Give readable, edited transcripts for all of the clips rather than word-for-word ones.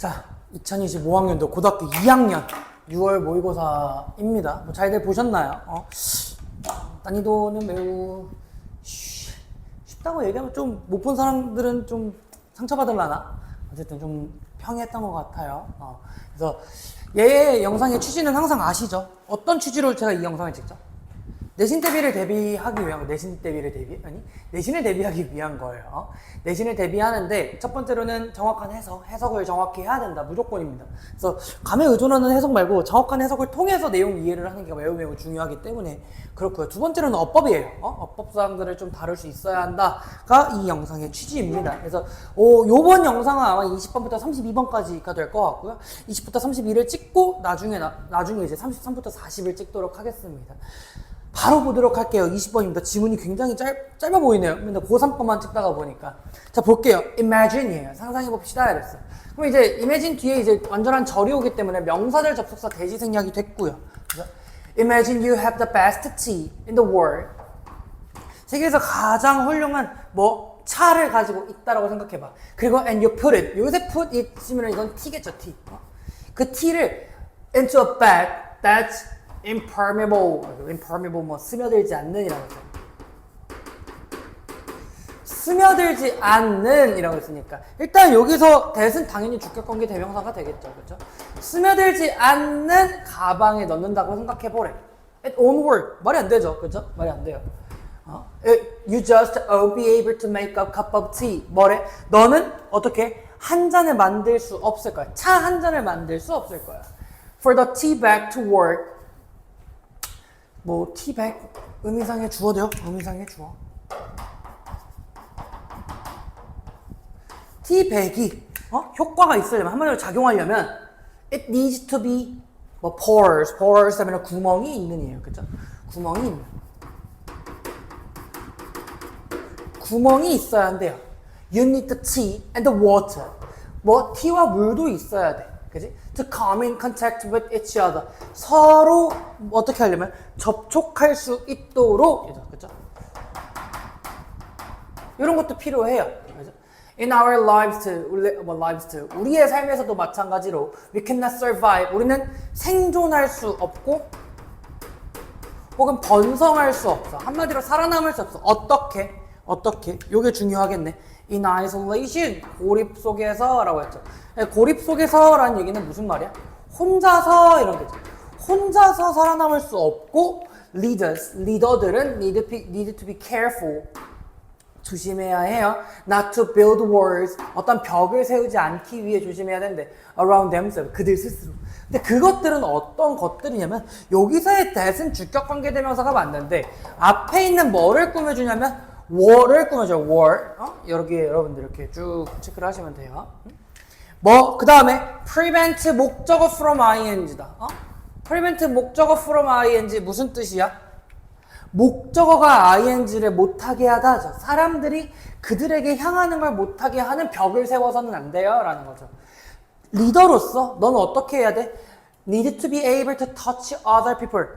자, 2025학년도 고등학교 2학년 6월 모의고사입니다. 뭐 잘들 보셨나요? 난이도는 매우 쉽다고 얘기하면 좀 못 본 사람들은 좀 상처받을라나? 어쨌든 좀 평이했던 것 같아요. 그래서 얘의 영상의 취지는 항상 아시죠? 어떤 취지로 제가 이 영상을 찍죠? 내신 대비를 대비하기 위한 거, 내신을 대비하기 위한 거예요. 내신을 대비하는데 첫 번째로는 정확한 해석을 정확히 해야 된다. 무조건입니다. 그래서 감에 의존하는 해석 말고 정확한 해석을 통해서 내용 이해를 하는 게 매우 중요하기 때문에 그렇고요. 두 번째로는 어법이에요. 어법 사항들을 좀 다룰 수 있어야 한다가 이 영상의 취지입니다. 그래서 요번 영상은 아마 20번부터 32번까지가 될 것 같고요. 20부터 32를 찍고 나중에 이제 33부터 40을 찍도록 하겠습니다. 바로 보도록 할게요. 20번입니다. 지문이 굉장히 짧아 보이네요. 근데 고3 것만 찍다가 보니까. 자, 볼게요. imagine이에요. 상상해봅시다. 이랬어. 그럼 이제 imagine 뒤에 이제 완전한 절이 오기 때문에 명사절 접속사 대시 생략이 됐고요. 그죠? Imagine you have the best tea in the world. 세계에서 가장 훌륭한 차를 가지고 있다라고 생각해봐. 그리고 and you put it. 여기서 put it 쓰면 이건 te겠죠, tea. 그 tea를 into a bag that's impermeable 스며들지 않는 이라고 했어요. 스며들지 않는 이라고 했으니까 일단 여기서 that은 당연히 주격관계 대명사가 되겠죠. 그렇죠? 스며들지 않는 가방에 넣는다고 생각해보래. It won't work. 말이 안 되죠. 그렇죠? 말이 안 돼요. You just won't be able to make a cup of tea. 뭐래? 너는 어떻게 한 잔을 만들 수 없을 거야. 차 한 잔을 만들 수 없을 거야. For the tea bag to work. 티백 의미상의 주어도요. 의미상의 주어. 티백이 효과가 있으려면 한마디로 작용하려면 it needs to be pores 하면 구멍이 있는이에요. 그죠? 구멍이 있는. 구멍이 있어야 한대요. You need the tea and the water. 티와 물도 있어야 돼. 그지? To come in contact with each other. 서로 어떻게 하려면 접촉할 수 있도록. 그죠? 이런 것도 필요해요. 그죠? In our lives too. 우리의 삶에서도 마찬가지로 we cannot survive. 우리는 생존할 수 없고 혹은 번성할 수 없어. 한마디로 살아남을 수 없어. 어떻게? 요게 중요하겠네. In isolation. 고립 속에서 라고 했죠. 고립 속에서 라는 얘기는 무슨 말이야? 혼자서 이런 거죠. 혼자서 살아남을 수 없고 리더들은 need to be careful. 조심해야 해요. Not to build walls. 어떤 벽을 세우지 않기 위해 조심해야 되는데 around themselves. 그들 스스로. 근데 그것들은 어떤 것들이냐면 여기서의 that은 주격관계대명사가 맞는데 앞에 있는 뭐를 꾸며주냐면 war를 꾸며줘요. war. 여러분들 이렇게 쭉 체크를 하시면 돼요. 그 다음에 prevent 목적어 from ing다. prevent 목적어 from ing 무슨 뜻이야? 목적어가 ing를 못하게 하다죠. 사람들이 그들에게 향하는 걸 못하게 하는 벽을 세워서는 안 돼요. 라는 거죠. 리더로서 너는 어떻게 해야 돼? Need to be able to touch other people.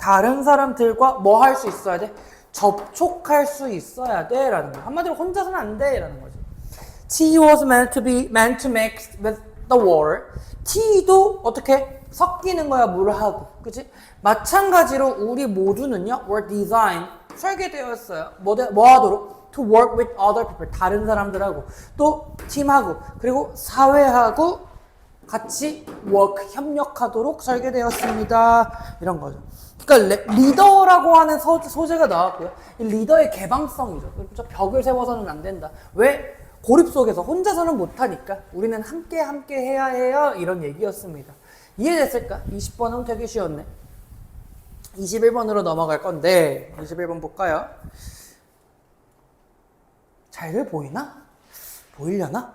다른 사람들과 할 수 있어야 돼? 접촉할 수 있어야 돼. 라는 거예요. 한마디로 혼자서는 안 돼. 라는 거죠. Tea was meant to mix with the water. Tea도 어떻게 섞이는 거야 물하고, 그치? 마찬가지로 우리 모두는요, were designed 설계되었어요. 뭐 하도록? To work with other people 다른 사람들하고 또 팀하고 그리고 사회하고 같이 협력하도록 설계되었습니다. 이런 거죠. 그러니까 리더라고 하는 소재가 나왔고요. 이 리더의 개방성이죠. 그렇죠? 벽을 세워서는 안 된다. 왜? 고립 속에서 혼자서는 못하니까 우리는 함께 해야 해요. 이런 얘기였습니다. 이해됐을까? 20번은 되게 쉬웠네. 21번으로 넘어갈 건데 21번 볼까요? 잘들 보이나? 보이려나?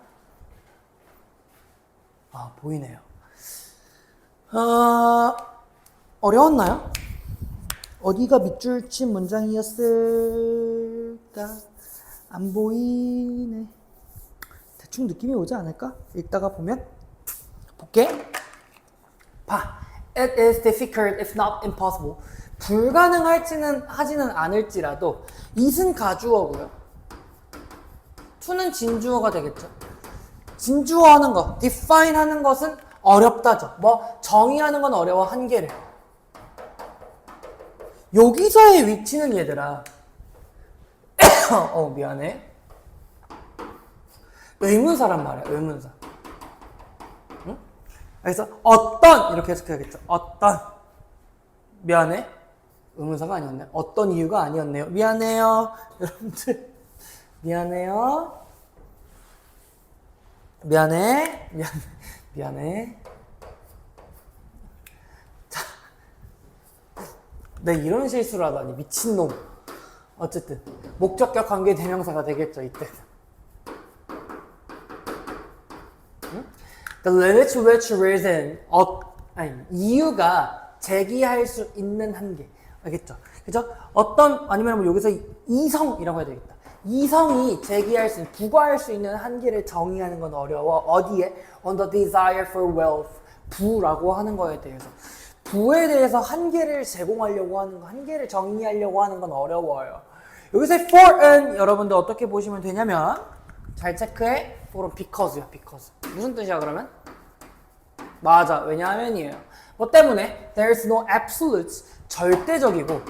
보이네요. 어려웠나요? 어디가 밑줄 친 문장이었을까? 안 보이네. 대충 느낌이 오지 않을까? 읽다가 보면 볼게. It is difficult if not impossible. 하지는 않을지라도 it은 가주어고요. to는 진주어가 되겠죠. 진주화하는 거, define 하는 것은 어렵다죠. 뭐 정의하는 건 어려워, 한계를. 여기서의 위치는 얘들아 미안해. 의문사란 말이야, 의문사. 응? 그래서 어떤 이렇게 해석해야겠죠. 어떤. 미안해. 의문사가 아니었네. 어떤 이유가 아니었네요. 미안해요. 여러분들. 미안해요. 미안해. 미안해. 자. 내 이런 실수를 하다니. 미친놈. 어쨌든. 목적격 관계 대명사가 되겠죠, 이때. 응? The limit to which reason. 이유가 제기할 수 있는 한계. 알겠죠? 그죠? 어떤, 아니면 뭐 여기서 이성이라고 해야 되겠다. 이성이 제기할 수 있는, 부과할 수 있는 한계를 정의하는 건 어려워. 어디에? On the desire for wealth. 부라고 하는 거에 대해서. 부에 대해서 한계를 제공하려고 하는 거, 한계를 정의하려고 하는 건 어려워요. 여기서 for은 여러분들 어떻게 보시면 되냐면, 잘 체크해. for은 because요, because. 무슨 뜻이야, 그러면? 맞아. 왜냐하면이에요. 뭐 때문에 there's no absolute 절대적이고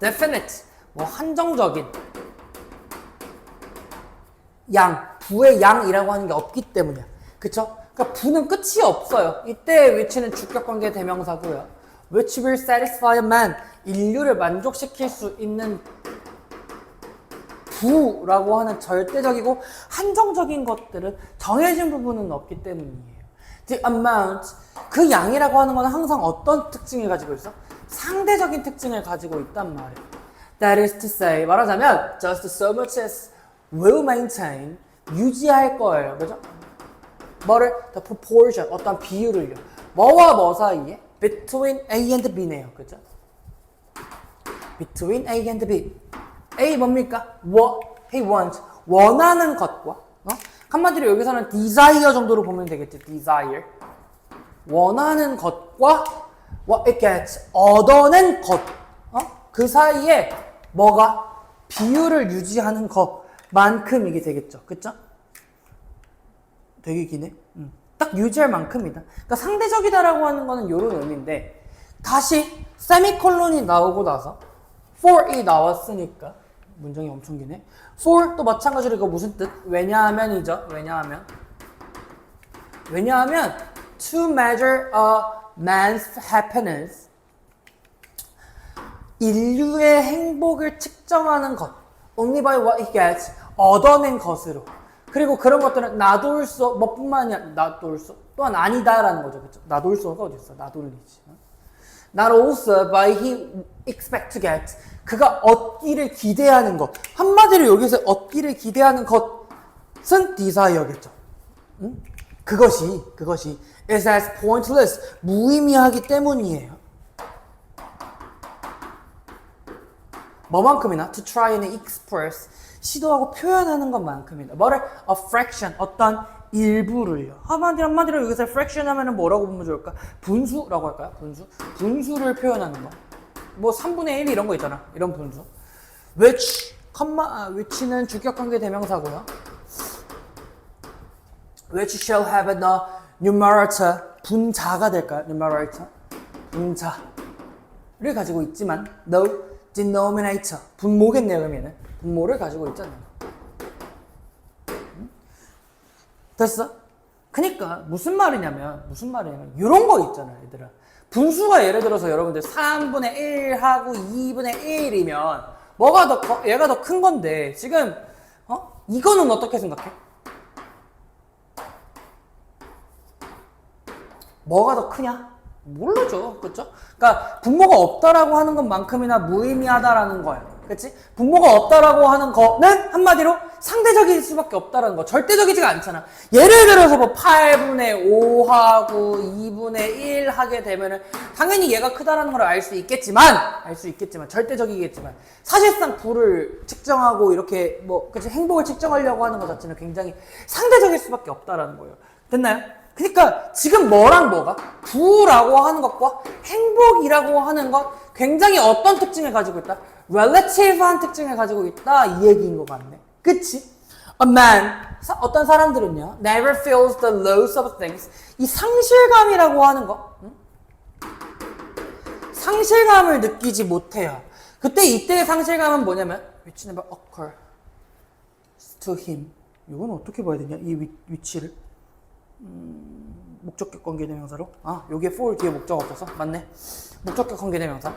definite 뭐 한정적인 양 부의 양이라고 하는 게 없기 때문이야. 그쵸? 그러니까 부는 끝이 없어요. 이때의 위치는 주격관계 대명사고요. which will satisfy a man 인류를 만족시킬 수 있는 부라고 하는 절대적이고 한정적인 것들은 정해진 부분은 없기 때문이에요. The amount, 그 양이라고 하는 건 항상 어떤 특징을 가지고 있어? 상대적인 특징을 가지고 있단 말이에요. That is to say, 말하자면 just so much as will maintain, 유지할 거예요. 그죠? 뭐를? The proportion, 어떤 비율을요. 뭐와 뭐 사이에? Between A and B네요. 그죠? Between A and B. A 뭡니까? What he wants. 원하는 것과 한마디로 여기서는 desire 정도로 보면 되겠지. desire. 원하는 것과 what it gets. 얻어낸 것. 그 사이에 뭐가? 비율을 유지하는 것만큼 이게 되겠죠. 그쵸? 되게 기네. 딱 유지할 만큼이다. 그러니까 상대적이다라고 하는 거는 이런 의미인데 다시 세미콜론이 나오고 나서 for이 나왔으니까 문장이 엄청 기네. for 또 마찬가지로 이거 무슨 뜻? 왜냐하면이죠. 왜냐하면 to measure a man's happiness 인류의 행복을 측정하는 것 only by what he gets 얻어낸 것으로 그리고 그런 것들은 놔둘 수 뭐뿐만 아니라 놔둘 수 또한 아니다라는 거죠. 그렇죠? 놔둘 수가 어디 있어? 놔둘리지. Not also by he expect to get 그가 얻기를 기대하는 것. 한마디로 여기서 얻기를 기대하는 것은 desire겠죠. 응? 그것이 is as pointless 무의미하기 때문이에요. 뭐만큼이나 to try and express 시도하고 표현하는 것만큼이나 뭐를 a fraction 어떤 일부를요. 한마디로 여기서 fraction 하면은 뭐라고 보면 좋을까? 분수라고 할까요? 분수를 표현하는 거. 뭐 3분의 1 이런 거 있잖아. 이런 분수. which는 주격관계 대명사고요. which shall have a numerator 분자가 될까요? numerator 분자를 가지고 있지만 no denominator 분모겠네요. 그러면은 분모를 가지고 있잖아요. 됐어? 그니까 무슨 말이냐면 이런 거 있잖아요. 얘들아. 분수가 예를 들어서 여러분들 3분의 1하고 2분의 1이면 뭐가 더 커? 얘가 더 큰 건데 지금 이거는 어떻게 생각해? 뭐가 더 크냐? 모르죠. 그쵸? 그러니까 분모가 없다라고 하는 것만큼이나 무의미하다라는 거예요. 그치? 분모가 없다라고 하는 거는 한마디로 상대적일 수밖에 없다라는 거. 절대적이지가 않잖아. 예를 들어서 뭐 8분의 5하고 2분의 1 하게 되면은 당연히 얘가 크다라는 걸 알 수 있겠지만 절대적이겠지만 사실상 부를 측정하고 이렇게 뭐 그치? 행복을 측정하려고 하는 것 자체는 굉장히 상대적일 수밖에 없다라는 거예요. 됐나요? 그러니까 지금 뭐랑 뭐가? 부라고 하는 것과 행복이라고 하는 것 굉장히 어떤 특징을 가지고 있다? relative한 특징을 가지고 있다 이 얘기인 것 같네. 그치? A man, 어떤 사람들은요, never feels the loss of things. 이 상실감이라고 하는 거, 상실감을 느끼지 못해요. 그때 이때의 상실감은 뭐냐면, which never occur to him. 이건 어떻게 봐야 되냐? 이 위치를. 목적격 관계대명사로. 아, 여기에 for 뒤에 목적 없어서 맞네. 목적격 관계대명사.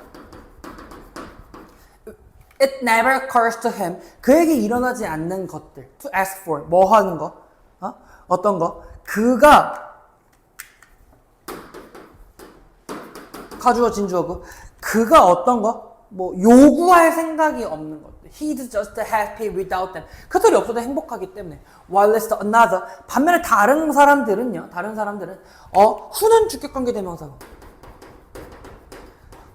It never occurs to him. 그에게 일어나지 않는 것들. To ask for. 뭐 하는 거? 어떤 거? 그가 가주어 진주어고 그가 어떤 거? 뭐 요구할 생각이 없는 것들. He's just happy without them. 그들이 없어도 행복하기 때문에. While it's another. 반면에 다른 사람들은 who는 주격관계 대명사고.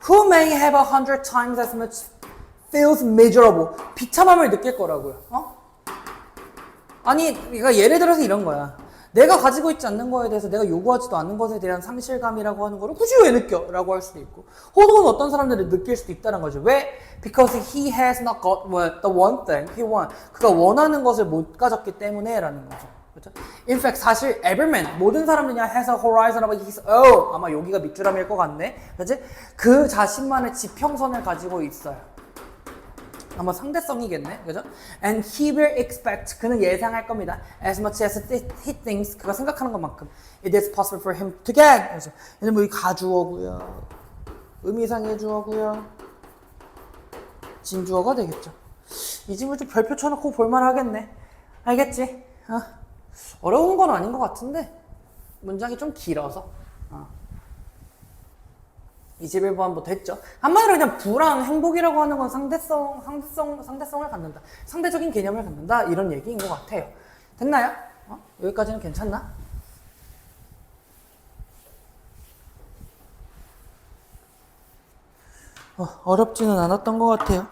Who may have 100 times as much feels miserable. 비참함을 느낄 거라고요. 아니, 그러니까 예를 들어서 이런 거야. 내가 가지고 있지 않는 거에 대해서 내가 요구하지도 않는 것에 대한 상실감이라고 하는 거를 굳이 왜 느껴? 라고 할 수도 있고 혹은 어떤 사람들이 느낄 수도 있다는 거죠. 왜? Because he has not got the one thing he wants. 그가 원하는 것을 못 가졌기 때문에 라는 거죠. 그렇죠? In fact, 사실 everyman, 모든 사람들이 has a horizon of his own. 아마 여기가 밑줄함일 것 같네. 그렇지? 그 자신만의 지평선을 가지고 있어요. 아마 상대성이겠네, 그죠? And he will expect, 그는 예상할 겁니다. As much as he thinks, 그가 생각하는 것만큼. It is possible for him to get. 그래서 얘는 뭐 이 가주어고요, 의미상의 주어고요, 진주어가 되겠죠. 이 집을 좀 별표 쳐놓고 볼만하겠네. 알겠지? 어려운 건 아닌 것 같은데 문장이 좀 길어서. 21번 됐죠. 한마디로 그냥 부랑 행복이라고 하는 건 상대성을 갖는다. 상대적인 개념을 갖는다. 이런 얘기인 것 같아요. 됐나요? 여기까지는 괜찮나? 어렵지는 않았던 것 같아요.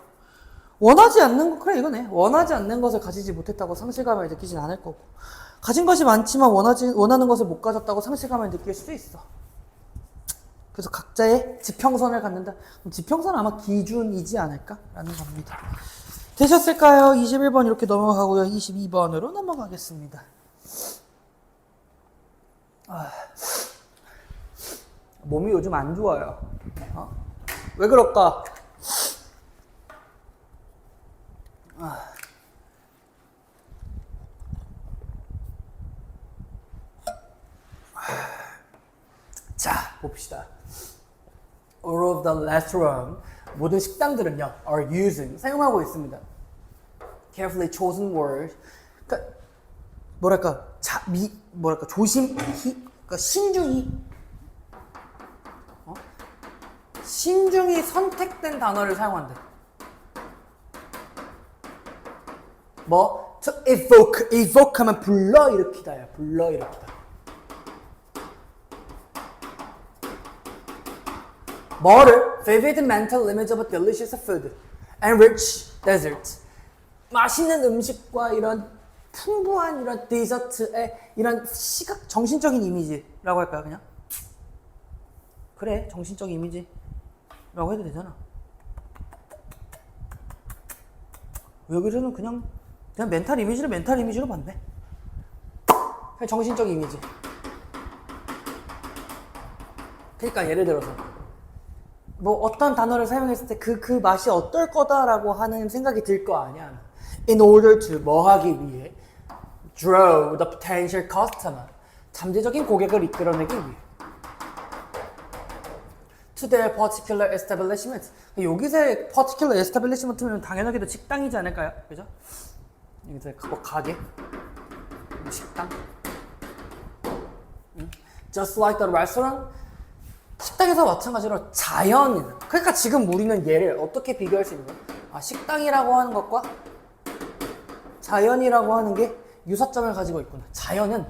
원하지 않는 거, 그래 이거네. 원하지 않는 것을 가지지 못했다고 상실감을 느끼진 않을 거고, 가진 것이 많지만 원하는 것을 못 가졌다고 상실감을 느낄 수도 있어. 그래서 각자의 지평선을 갖는다. 그럼 지평선은 아마 기준이지 않을까라는 겁니다. 되셨을까요? 21번 이렇게 넘어가고요. 22번으로 넘어가겠습니다. 몸이 요즘 안 좋아요. 왜 그럴까? 자, 봅시다. All of the restaurants, 모든 식당들은요, are using, 사용하고 있습니다. Carefully chosen words. 그러니까 그러니까 신중히 선택된 단어를 사용한대. 뭐? To evoke. evoke 하면 불러일으키다야. 불러일으키다. 뭐를? Vivid mental image of a delicious food and rich dessert. 맛있는 음식과 이런 풍부한 이런 디저트의 이런 시각, 정신적인 이미지라고 할까요, 그냥? 그래, 정신적인 이미지라고 해도 되잖아. 여기서는 그냥 멘탈 이미지로 봤네. 그냥 정신적 이미지. 그러니까 예를 들어서 뭐 어떤 단어를 사용했을 때 그 맛이 어떨 거다라고 하는 생각이 들 거 아니야. In order to 뭐 하기 위해 draw the potential customer, 잠재적인 고객을 이끌어내기 위해 to their particular establishment. 여기서의 particular establishment면 당연하게도 식당이지 않을까요? 그죠? 여기서 뭐 가게, 식당. Just like the restaurant. 식당에서 마찬가지로 자연. 그러니까 지금 우리는 얘를 어떻게 비교할 수 있는 거야? 식당이라고 하는 것과 자연이라고 하는 게 유사점을 가지고 있구나. 자연은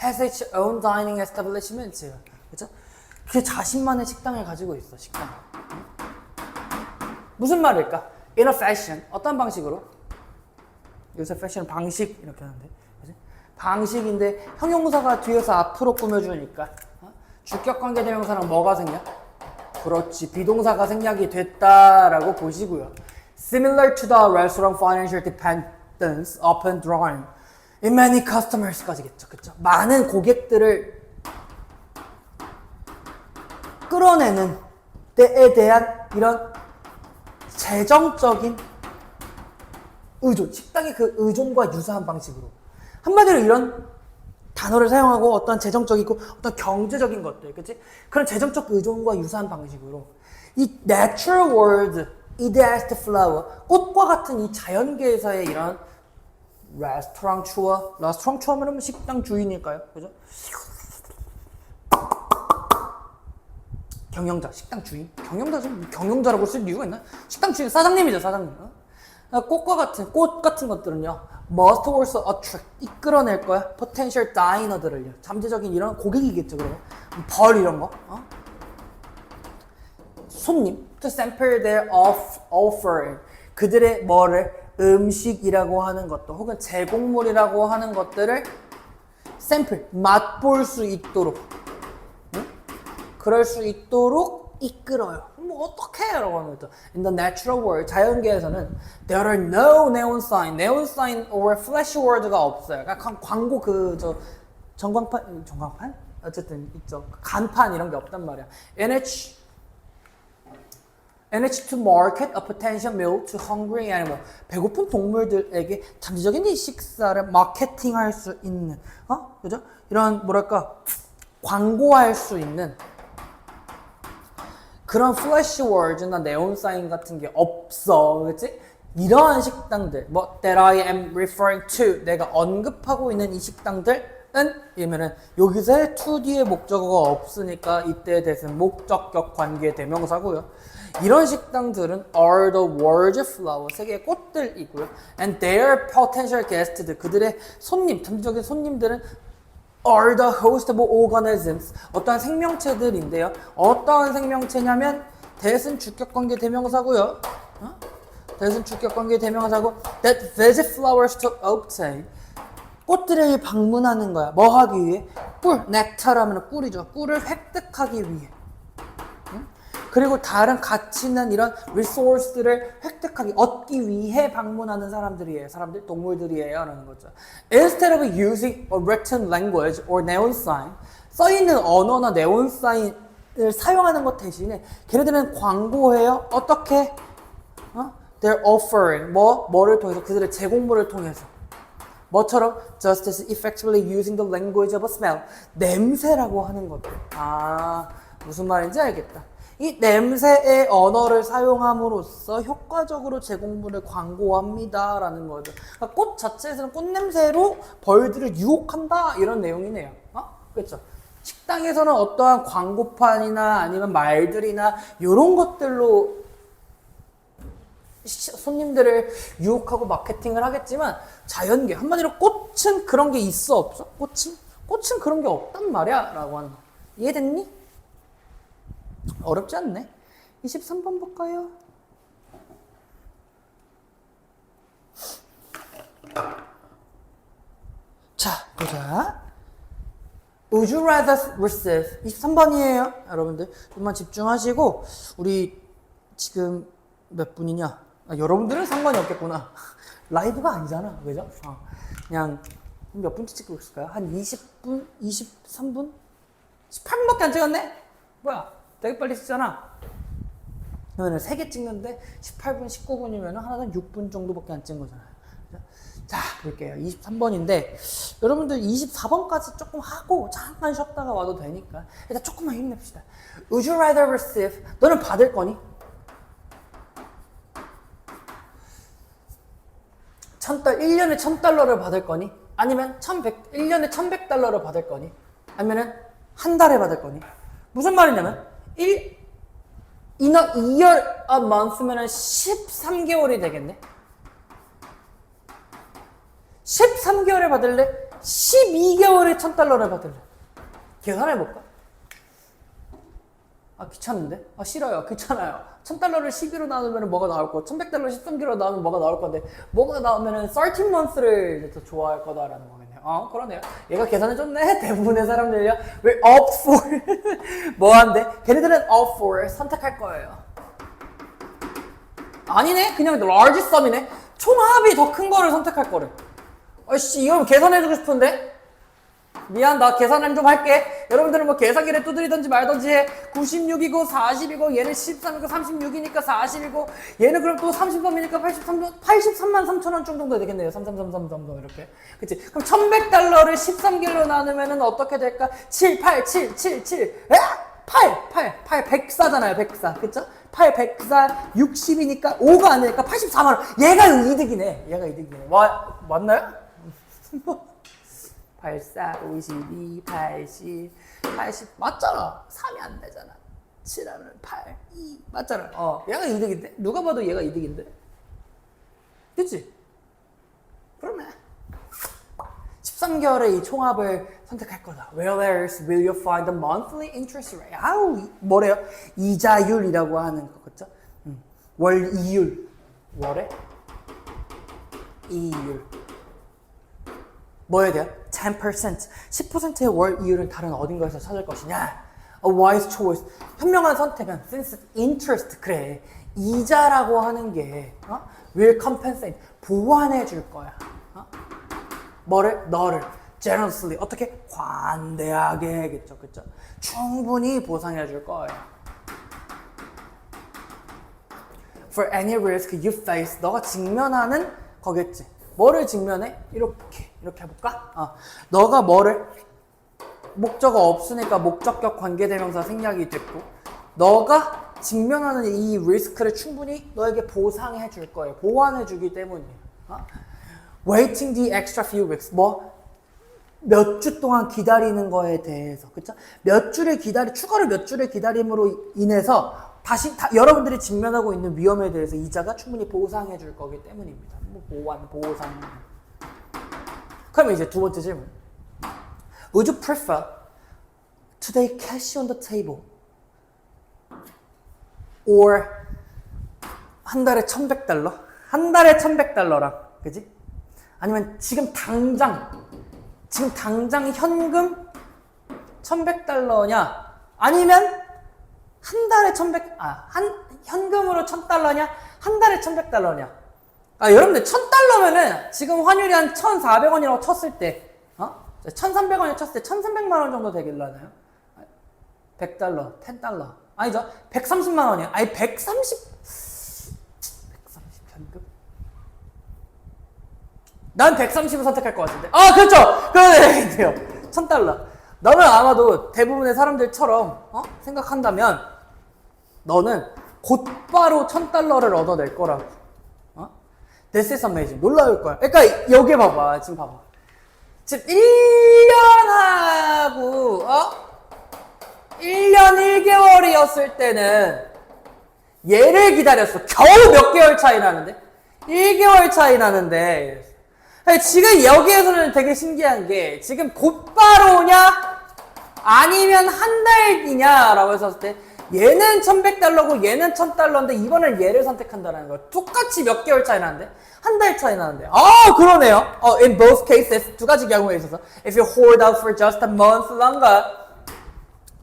has its own dining establishment예요. 그렇죠? 그 자신만의 식당을 가지고 있어. 식당. 무슨 말일까? In a fashion. 어떤 방식으로? 요새 패션 방식 이렇게 하는데. 그치? 방식인데 형용사가 뒤에서 앞으로 꾸며주니까 주격관계 대명사랑 뭐가 생략? 그렇지, 비동사가 생략이 됐다라고 보시고요. Similar to the restaurant financial dependence upon drawing. in many customers까지겠죠. 그쵸? 많은 고객들을 끌어내는 때에 대한 이런 재정적인 의존, 식당의 그 의존과 유사한 방식으로. 한마디로 이런 단어를 사용하고 어떤 재정적이고 어떤 경제적인 것들, 그치? 그런 재정적 의존과 유사한 방식으로 이 natural world, idealized flower, 꽃과 같은 이 자연계에서의 이런 레스토랑추어면 식당 주인일까요? 그죠? 경영자, 식당 주인. 경영자라고 쓸 이유가 있나? 식당 주인, 사장님이죠, 사장님. 꽃 같은 것들은요, must also attract, 이끌어낼 거야. potential diner들을요. 잠재적인 이런 고객이겠죠, 그러면. 벌 이런 거. 손님, to sample their offering. 그들의 뭐를 음식이라고 하는 것도 혹은 제공물이라고 하는 것들을 샘플, 맛볼 수 있도록, 그럴 수 있도록 이끌어요. 뭐 어떻게 라고 하는 거죠. In the natural world, 자연계에서는 there are no neon sign or flash word가 없어요. 그러니까 광고 전광판? 어쨌든 있죠. 간판 이런 게 없단 말이야. NH to market a potential meal to hungry animal. 배고픈 동물들에게 잠재적인 이 식사를 마케팅할 수 있는, 그죠? 이런 광고할 수 있는 그런 플래시 월드나 네온 사인 같은 게 없어, 그렇지? 이러한 식당들, that I am referring to, 내가 언급하고 있는 이 식당들은 이러면은 여기서 to 뒤에 목적어가 없으니까 이때에 대해서는 목적격 관계 대명사고요. 이런 식당들은 are the world's flower, 세계의 꽃들이고요. And their potential guests, 그들의 손님, 잠재적인 손님들은 are the hostable organisms, 어떠한 생명체들인데요. 어떠한 생명체냐면 that은 주격관계 대명사고요. that은 주격관계 대명사고 that visit flowers to obtain, 꽃들을 방문하는 거야. 뭐 하기 위해? 꿀, 넥타라면 꿀이죠. 꿀을 획득하기 위해. 그리고 다른 가치 있는 이런 리소스들을 얻기 위해 방문하는 사람들이에요. 동물들이에요. 라는 거죠. Instead of using a written language or neon sign, 써있는 언어나 네온 사인을 사용하는 것 대신에 걔네들은 광고해요. 어떻게? They're offering, 뭐를 통해서? 그들의 제공물을 통해서. 뭐처럼? Just as effectively using the language of a smell. 냄새라고 하는 것들. 무슨 말인지 알겠다. 이 냄새의 언어를 사용함으로써 효과적으로 제공물을 광고합니다 라는 거죠. 그러니까 꽃 자체에서는 꽃냄새로 벌들을 유혹한다 이런 내용이네요. 그렇죠? 식당에서는 어떠한 광고판이나 아니면 말들이나 이런 것들로 손님들을 유혹하고 마케팅을 하겠지만 자연계, 한마디로 꽃은 그런 게 있어 없어? 꽃은 그런 게 없단 말이야 라고 하는 거. 이해됐니? 어렵지 않네. 23번 볼까요? 자, 보자. Would you rather receive? 23번이에요. 여러분들 좀만 집중하시고, 우리 지금 몇 분이냐? 여러분들은 상관이 없겠구나. 라이브가 아니잖아. 그죠? 그냥 몇 분째 찍고 있을까요? 한 20분? 23분? 18분밖에 안 찍었네? 뭐야? 되게 빨리 쓰잖아. 그러면 3개 찍는데 18분, 19분이면 하나당 6분 정도밖에 안 찍은 거잖아요. 자, 볼게요. 23번인데 여러분들 24번까지 조금 하고 잠깐 쉬었다가 와도 되니까 일단 조금만 힘냅시다. Would you rather receive? 너는 받을 거니? 1년에 $1,000를 받을 거니? 아니면 1년에 $1,100를 받을 거니? 아니면은 한 달에 받을 거니? 무슨 말이냐면 in a year a month면은 13개월이 되겠네. 13개월에 받을래? 12개월에 $1,000를 받을래? 계산해볼까? 귀찮은데? 싫어요. 귀찮아요. $1,000를 12로 나누면 뭐가 나올 거, $1,100를 13개로 나누면 뭐가 나올 건데, 뭐가 나오면은 13 months를 더 좋아할 거다라는 거겠네요. 그러네요. 얘가 계산해줬네. 대부분의 사람들이요. 왜 opt for? 뭐한데? 걔네들은 opt for 선택할 거예요. 아니네? 그냥 large sum이네? 총합이 더 큰 거를 선택할 거래. 어씨 이거 계산해주고 싶은데? 미안 나 계산 좀 할게. 여러분들은 뭐 계산기를 두드리든지 말든지 해. 96이고 40이고 얘는 13이고 36이니까 40이고 얘는 그럼 또 33이니까 83만 3천 원 정도 되겠네요. 33333 이렇게. 그치? 그럼 1100달러를 13개로 나누면은 어떻게 될까? 7, 8, 7, 7, 7. 8 104잖아요. 104. 그쵸? 8 104 60이니까 5가 안 되니까 84만 원. 얘가 이득이네. 맞나요? 84, 52, 80, 80 맞잖아. 3이 안 되잖아. 7하면 8, 2 맞잖아. 얘가 이득인데? 누가 봐도 얘가 이득인데? 그치? 그러네. 13개월의 이 총합을 선택할 거다. Where else will you find the monthly interest rate? 뭐래요? 이자율이라고 하는 거, 그쵸? 월 이율. 월에 이율. 뭐에 대한? 10%. 10%의 월 이율은 다른 어딘가에서 찾을 것이냐? A wise choice. 현명한 선택은 since interest. 그래. 이자라고 하는 게 will compensate. 보완해 줄 거야. 뭐를? 너를. generously. 어떻게? 관대하게. 그쵸? 충분히 보상해 줄 거예요. For any risk you face. 너가 직면하는 거겠지. 뭐를 직면해? 이렇게 해볼까? 너가 뭐를? 목적어 없으니까 목적격 관계대명사 생략이 됐고 너가 직면하는 이 리스크를 충분히 너에게 보상해 줄 거예요. 보완해 주기 때문이에요. Waiting the extra few weeks. 몇 주 동안 기다리는 거에 대해서. 그쵸? 추가로 몇 주를 기다림으로 인해서 여러분들이 직면하고 있는 위험에 대해서 이자가 충분히 보상해 줄 거기 때문입니다. 보상. 그럼 이제 두 번째 질문. Would you prefer today cash on the table or 한 달에 1,100달러? 한 달에 1,100달러랑, 그지? 아니면 지금 당장 현금 1,100달러냐? 아니면 한 달에 현금으로 1,000달러냐? 한 달에 1,100달러냐? 여러분들 1,000달러면은 지금 환율이 한 1,400원이라고 쳤을 때 1,300원이라고 쳤을 때 1,300만 원 정도 되길라나요? 100달러, 10달러. 아니죠. 130만 원이요. 130 현금? 난 130을 선택할 것 같은데. 그렇죠. 그래요. 1,000달러. 너는 아마도 대부분의 사람들처럼 생각한다면 너는 곧바로 1,000달러를 얻어낼 거라고. This is amazing. 놀라울 거야. 그러니까 여기 봐봐. 지금 봐봐. 지금 1년하고 1년 1개월이었을 때는 얘를 기다렸어. 겨우 몇 개월 차이 나는데? 1개월 차이 나는데 지금 여기에서는 되게 신기한 게 지금 곧바로냐 아니면 한 달이냐 라고 했었을 때 얘는 1,100달러고 얘는 1,000달러인데 이번엔 얘를 선택한다는 거야. 똑같이 몇 개월 차이 나는데? 한 달 차이 나는데. 그러네요. In both cases, 두 가지 경우에 있어서 if you hold out for just a month longer,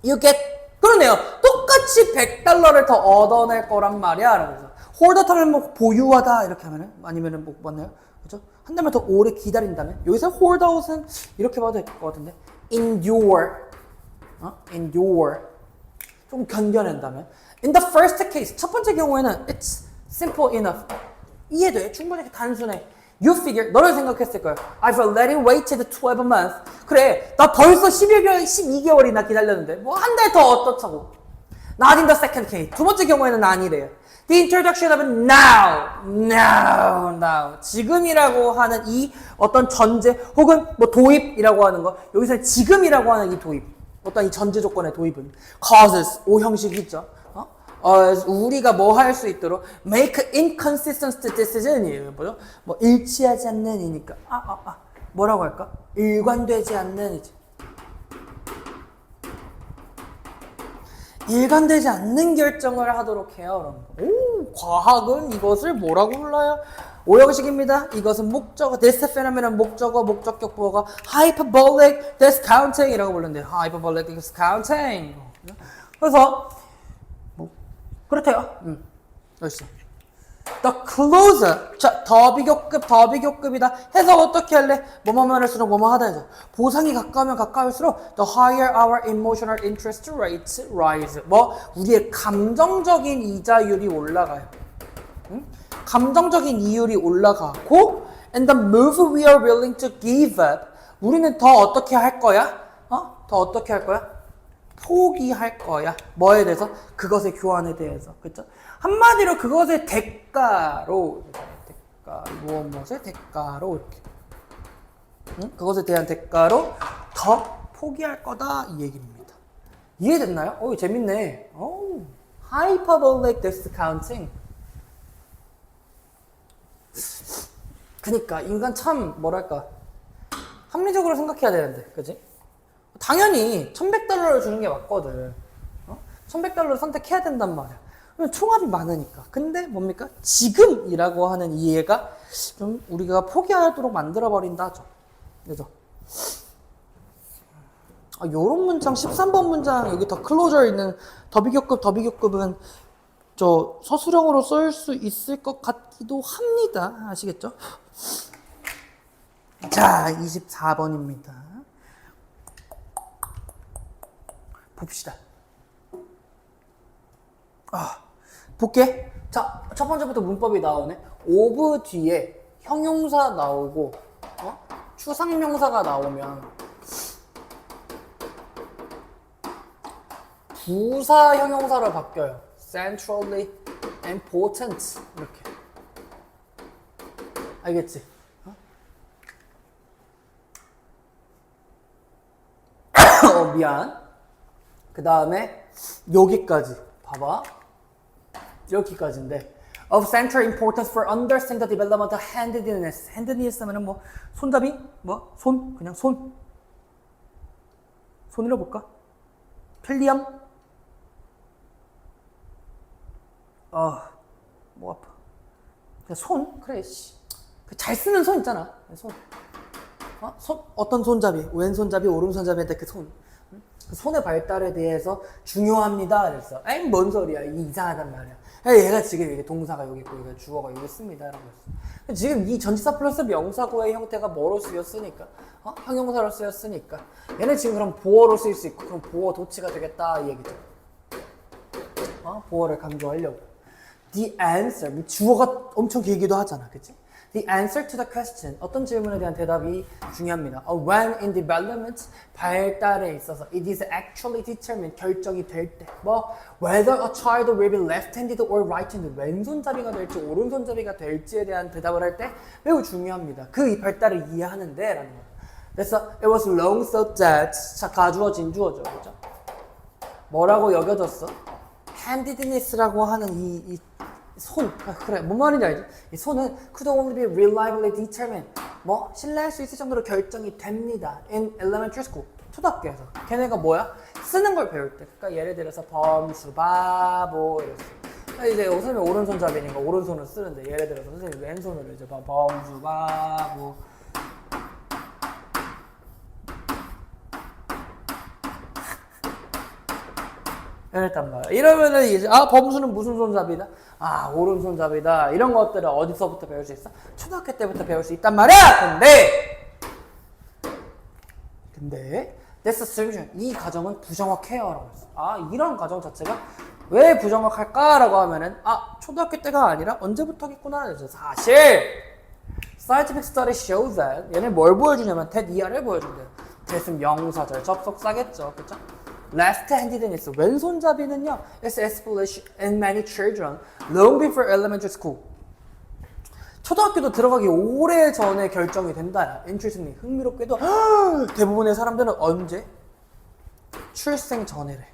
you get. 그러네요. 똑같이 100달러를 더 얻어낼 거란 말이야. 라면서 hold out 하면 보유하다 이렇게 하면은 아니면은 맞나요? 그죠? 한 달만 더 오래 기다린다면 여기서 hold out은 이렇게 봐도 될 것 같은데 endure 좀 견뎌낸다면 in the first case 첫 번째 경우에는 it's simple enough 이해돼 충분히 단순해 you figure 너는 생각했을 거야 I've already waited 12 months 그래 나 벌써 12개월이나 기다렸는데 뭐 한 달 더 어떻다고 not in the second case 두 번째 경우에는 아니래요 the introduction of now 지금이라고 하는 이 어떤 전제 혹은 뭐 도입이라고 하는 거 여기서 지금이라고 하는 이 도입 어떤 이 전제 조건의 도입은 causes O 형식이 있죠. 우리가 뭐 할 수 있도록 make inconsistent decision이에요. 뭐죠? 뭐 일치하지 않는 이니까 뭐라고 할까? 일관되지 않는 이제 일관되지 않는 결정을 하도록 해요. 과학은 이것을 뭐라고 불러요? O 형식입니다. 이것은 목적어, this phenomenon 목적어, 목적격 보어가 hyperbolic discounting이라고 부르는데 hyperbolic discounting. 그래서 뭐 그렇대요. 멋있어. The closer. 자, 더 비교급이다. 해서 어떻게 할래? 뭐뭐만 할수록 뭐뭐 하다 해서. 보상이 가까우면 가까울수록 the higher our emotional interest rates rise. 뭐, 우리의 감정적인 이자율이 올라가요. 응? 감정적인 이율이 올라가고 and the move we are willing to give up. 우리는 더 어떻게 할 거야? 더 어떻게 할 거야? 포기할 거야. 뭐에 대해서? 그것의 교환에 대해서. 그쵸? 한마디로 그것의 대가로, 무엇의 대가로, 이렇게. 응? 그것에 대한 대가로 더 포기할 거다. 이 얘기입니다. 이해됐나요? 오, 재밌네. 오, hyperbolic discounting. 그니까, 인간 참, 뭐랄까. 합리적으로 생각해야 되는데, 그치? 당연히 1100달러를 주는 게 맞거든. 1100달러를 선택해야 된단 말이야. 총합이 많으니까. 근데 뭡니까? 지금이라고 하는 이해가 좀 우리가 포기하도록 만들어버린다 하죠. 그죠? 요런 문장, 13번 문장, 여기 더 클로저 있는 더 비교급은 저 서술형으로 쓸 수 있을 것 같기도 합니다. 아시겠죠? 자, 24번입니다. 봅시다. 볼게. 자, 첫 번째부터 문법이 나오네. of 뒤에 형용사 나오고, 추상명사가 나오면 부사 형용사로 바뀌어요. centrally important. 이렇게. 알겠지? 미안. 그 다음에 여기까지 봐봐. 여기까지인데 of central importance for understanding the development of handedness. handedness 하면은 뭐 손잡이? 뭐? 손? 그냥 손. 손으로 볼까? 편리함? 뭐 아파. 그냥 손? 그래, 씨. 잘 쓰는 손 있잖아. 손. 손? 어떤 손잡이? 왼손잡이, 오른손잡이한테 그 손. 그 손의 발달에 대해서 중요합니다. 그랬어. 에이, 뭔 소리야. 이게 이상하단 말이야. 얘가 지금 이게 동사가 여기 있고, 이거 주어가 여기 있습니다. 라고 했어. 지금 이 전치사 플러스 명사구의 형태가 뭐로 쓰였으니까? 형용사로 쓰였으니까. 얘는 지금 그럼 보어로 쓰일 수 있고, 그럼 보어 도치가 되겠다. 이 얘기죠. 보어를 강조하려고. The answer. 주어가 엄청 길기도 하잖아. 그치? The answer to the question. 어떤 질문에 대한 대답이 중요합니다. When in development, 발달에 있어서 it is actually determined, 결정이 될 때. 뭐, whether a child will be left-handed or right-handed, 왼손잡이가 될지 오른손잡이가 될지에 대한 대답을 할 때 매우 중요합니다. 그 발달을 이해하는데 라는 거예요. 그래서 it was long thought that, 자, 가주어 진주어죠. 그죠? 뭐라고 여겨졌어? handedness라고 하는 이 손, 그래, 뭔 말인지 알지? 이 손은 could only be reliably determined. 뭐, 신뢰할 수 있을 정도로 결정이 됩니다. In elementary school. 초등학교에서. 걔네가 뭐야? 쓰는 걸 배울 때. 그러니까 예를 들어서 범수, 바보, 이랬어. 이제 선생님이 오른손잡이니까 오른손을 쓰는데, 예를 들어서 선생님이 왼손으로 이제 범수, 바보. 이랬단 말이야. 이러면은 이제, 범수는 무슨 손잡이다? 오른손잡이다. 이런 것들을 어디서부터 배울 수 있어? 초등학교 때부터 배울 수 있단 말이야! 근데, this assumption, 이 가정은 부정확해요. 라고 했어. 이런 가정 자체가 왜 부정확할까라고 하면은, 초등학교 때가 아니라 언제부터겠구나. 그래서 사실, scientific studies show that, 얘는 뭘 보여주냐면, that 이하를 보여준대요. that은 명사절, 접속사겠죠. 그쵸? left-handedness, 왼손잡이는요, is established in many children long before elementary school. 초등학교도 들어가기 오래 전에 결정이 된다. interestingly, 흥미롭게도 대부분의 사람들은 언제? 출생 전에래.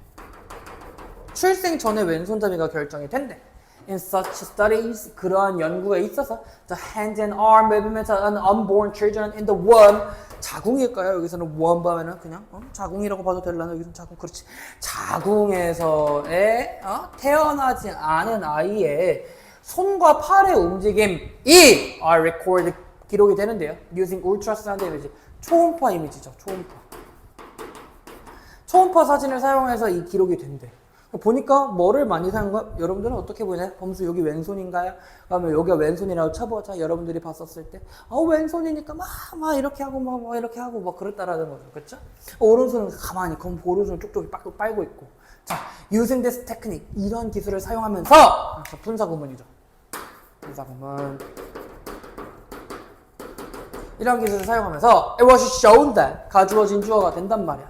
출생 전에 왼손잡이가 결정이 된대. In such studies, 그러한 연구에 있어서 the hand and arm movements of unborn children in the womb, 자궁일까요? 여기서는 womb 하면은 그냥 자궁이라고 봐도 되려나? 여기서는 자궁, 그렇지. 자궁에서의 태어나지 않은 아이의 손과 팔의 움직임이 are recorded, 기록이 되는데요. Using ultrasound image, 초음파 이미지죠. 초음파 사진을 사용해서 이 기록이 된대. 보니까 뭐를 많이 사용한 거야? 여러분들은 어떻게 보냐? 범수 여기 왼손인가요? 그러면 여기가 왼손이라고 쳐보자. 여러분들이 봤었을 때 왼손이니까 막 이렇게 하고 막 이렇게 하고 막 그랬다라는 거죠. 그렇죠? 오른손은 가만히 그럼 오른손을 쪽쪽이 빨고 있고. 자, using this technique 이런 기술을 사용하면서 분사구문이죠. 분사구문 이런 기술을 사용하면서 it was shown that 가주어진 주어가 된단 말이야.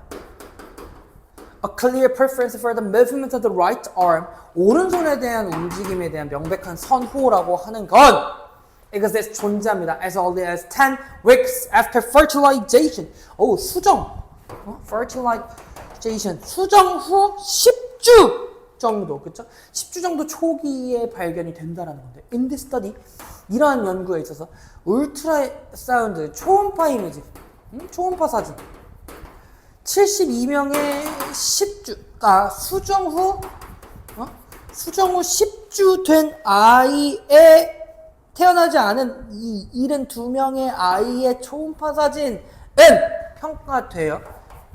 A clear preference for the movement of the right arm. 오른손에 대한 움직임에 대한 명백한 선호라고 하는 건 exists 존재합니다. As early as 10 weeks after fertilization. 수정. fertilization. 수정 후 10주 정도. 그쵸? 10주 정도 초기에 발견이 된다라는 건데. In this study, 이러한 연구에 있어서 울트라 사운드, 초음파 이미지, 초음파 사진. 72명의 10주, 수정 후 10주 된 아이의 태어나지 않은 이 72명의 아이의 초음파 사진은 평가돼요.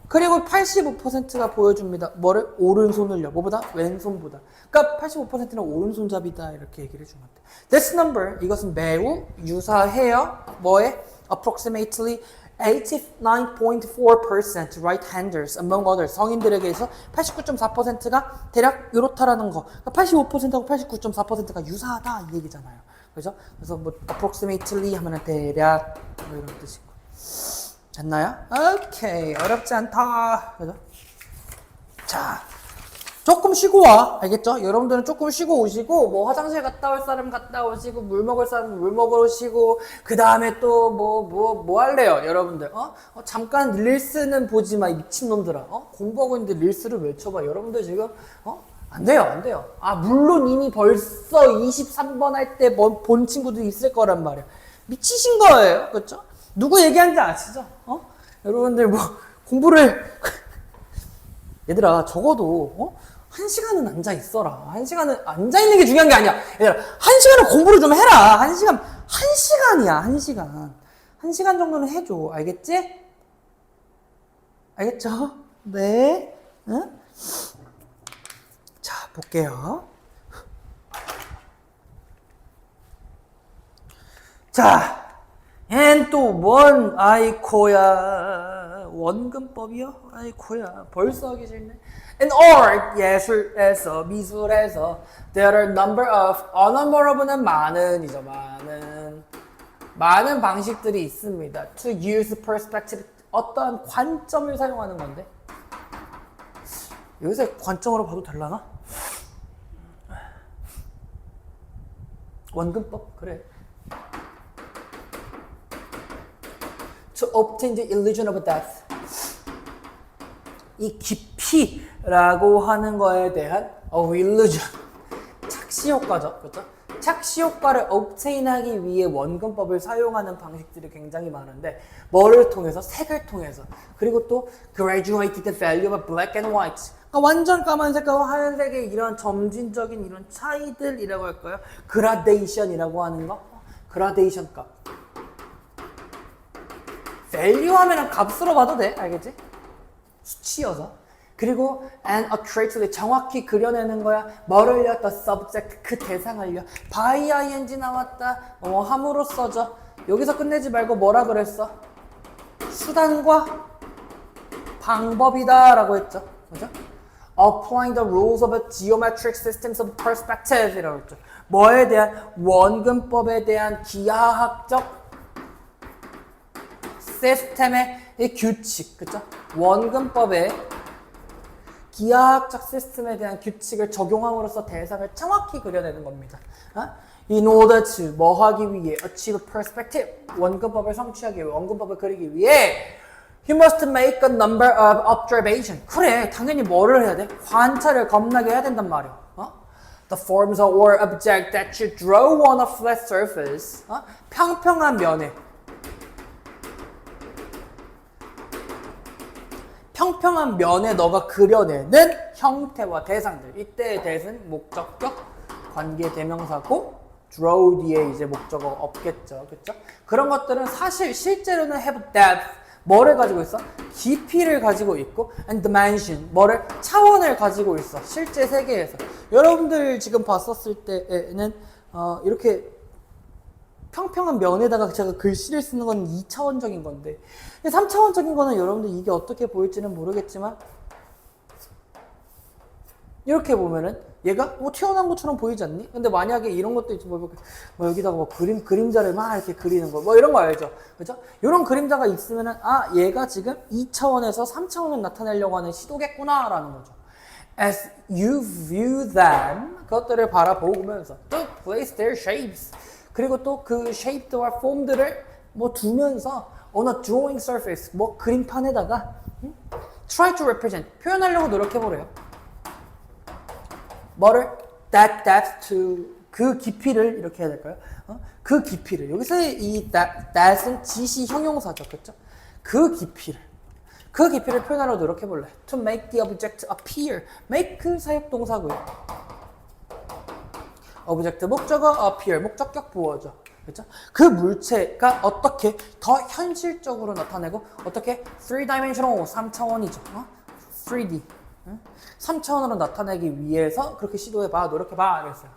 그리고 85%가 보여줍니다. 뭐를? 오른손을요. 뭐보다? 왼손보다. 그러니까 85%는 오른손잡이다 이렇게 얘기를 해주면 돼. This number, 이것은 매우 유사해요. 뭐에? Approximately 89.4% right-handers among others. 성인들에게서 89.4%가 대략 이렇다라는 거. 그러니까 85%하고 89.4%가 유사하다 이 얘기잖아요. 그죠? 그래서 뭐 approximately 하면은 대략 뭐 이런 뜻이고. 됐나요? 오케이. 어렵지 않다. 그죠? 자, 조금 쉬고 와. 알겠죠? 여러분들은 조금 쉬고 오시고, 뭐 화장실 갔다 올 사람 갔다 오시고, 물 먹을 사람 물 먹으러 오시고, 그 다음에 또 뭐 할래요? 여러분들. 잠깐 릴스는 보지 마, 이 미친놈들아. 공부하고 있는데 릴스를 왜 쳐봐? 여러분들 지금, 안 돼요, 안 돼요. 물론 이미 벌써 23번 할 때 본 친구도 있을 거란 말이야. 미치신 거예요. 그렇죠? 누구 얘기하는지 아시죠? 여러분들 뭐 공부를 얘들아 적어도 1시간은 앉아 있어라. 1시간은 앉아 있는 게 중요한 게 아니야. 얘들아 1시간은 공부를 좀 해라. 1시간이야. 1시간. 1시간 정도는 해줘. 알겠지? 알겠죠? 네. 응? 자, 볼게요. 자. 또 뭔 아이코야 원근법이요? 아이코야 벌써 하기 싫네. In art 예술에서 미술에서 there are number of a number of는 많은이죠. 많은 방식들이 있습니다. To use perspective 어떠한 관점을 사용하는 건데 요새 관점으로 봐도 될라나? 원근법 그래. To obtain the illusion of death. 이 깊이라고 하는 거에 대한 illusion. 착시 효과죠. 그렇죠? 착시 효과를 obtain하기 위해 원근법을 사용하는 방식들이 굉장히 많은데 뭐를 통해서? 색을 통해서. 그리고 또 graduated value of black and white. 그러니까 완전 까만색과 하얀색의 이런 점진적인 이런 차이들이라고 할까요? gradation이라고 하는 거. 그라데이션 값. value 하면은 값으로 봐도 돼. 알겠지? 수치여서. 그리고 and accurately 정확히 그려내는 거야. 뭐를요? the subject 그 대상을요. by ing 나왔다. 함으로써죠. 여기서 끝내지 말고 뭐라 그랬어? 수단과 방법이다 라고 했죠. 그죠? Applying the rules of a geometric systems of perspective 이라고 했죠. 뭐에 대한? 원근법에 대한 기하학적 시스템의 규칙, 그쵸? 원근법의 기하학적 시스템에 대한 규칙을 적용함으로써 대상을 정확히 그려내는 겁니다. In order to 뭐 하기 위해 achieve perspective 원근법을 성취하기 위해 원근법을 그리기 위해 you must make a number of observation. 그래, 당연히 뭐를 해야 돼? 관찰을 겁나게 해야 된단 말이야. The forms or object that you draw on a flat surface. 평평한 면에 평평한 면에 너가 그려내는 형태와 대상들. 이때의 대은 목적격, 관계 대명사고 draw 뒤에 이제 목적어가 없겠죠. 그렇죠? 그런 것들은 사실 실제로는 have depth, 뭐를 가지고 있어? 깊이를 가지고 있고 and dimension 뭐를? 차원을 가지고 있어. 실제 세계에서. 여러분들 지금 봤었을 때에는 이렇게 평평한 면에다가 제가 글씨를 쓰는 건 2차원적인 건데 3차원적인 거는 여러분들 이게 어떻게 보일지는 모르겠지만 이렇게 보면은 얘가 뭐 튀어나온 것처럼 보이지 않니? 근데 만약에 이런 것도 있지 뭐 여기다가 뭐 그림자를 막 이렇게 그리는 거 뭐 이런 거 알죠? 그죠? 이런 그림자가 있으면은 아 얘가 지금 2차원에서 3차원을 나타내려고 하는 시도겠구나 라는 거죠. As you view them 그것들을 바라보면서 to place their shapes 그리고 또 그 shape와 form들을 뭐 두면서 on a drawing surface 뭐 그림판에다가 try to represent 표현하려고 노력해보래요. 뭐를? that depth to 그 깊이를 이렇게 해야 될까요? 그 깊이를 여기서의 이 that은 지시 형용사죠, 그렇죠? 그 깊이를 표현하려고 노력해볼래. To make the object appear. make 사역동사고요. object 목적어 appear 목적격 부어죠. 그렇죠? 그 물체가 어떻게 더 현실적으로 나타내고 어떻게 3dimensional 3차원이죠. 3D 3차원으로 나타내기 위해서 그렇게 시도해봐 노력해봐 그랬어요.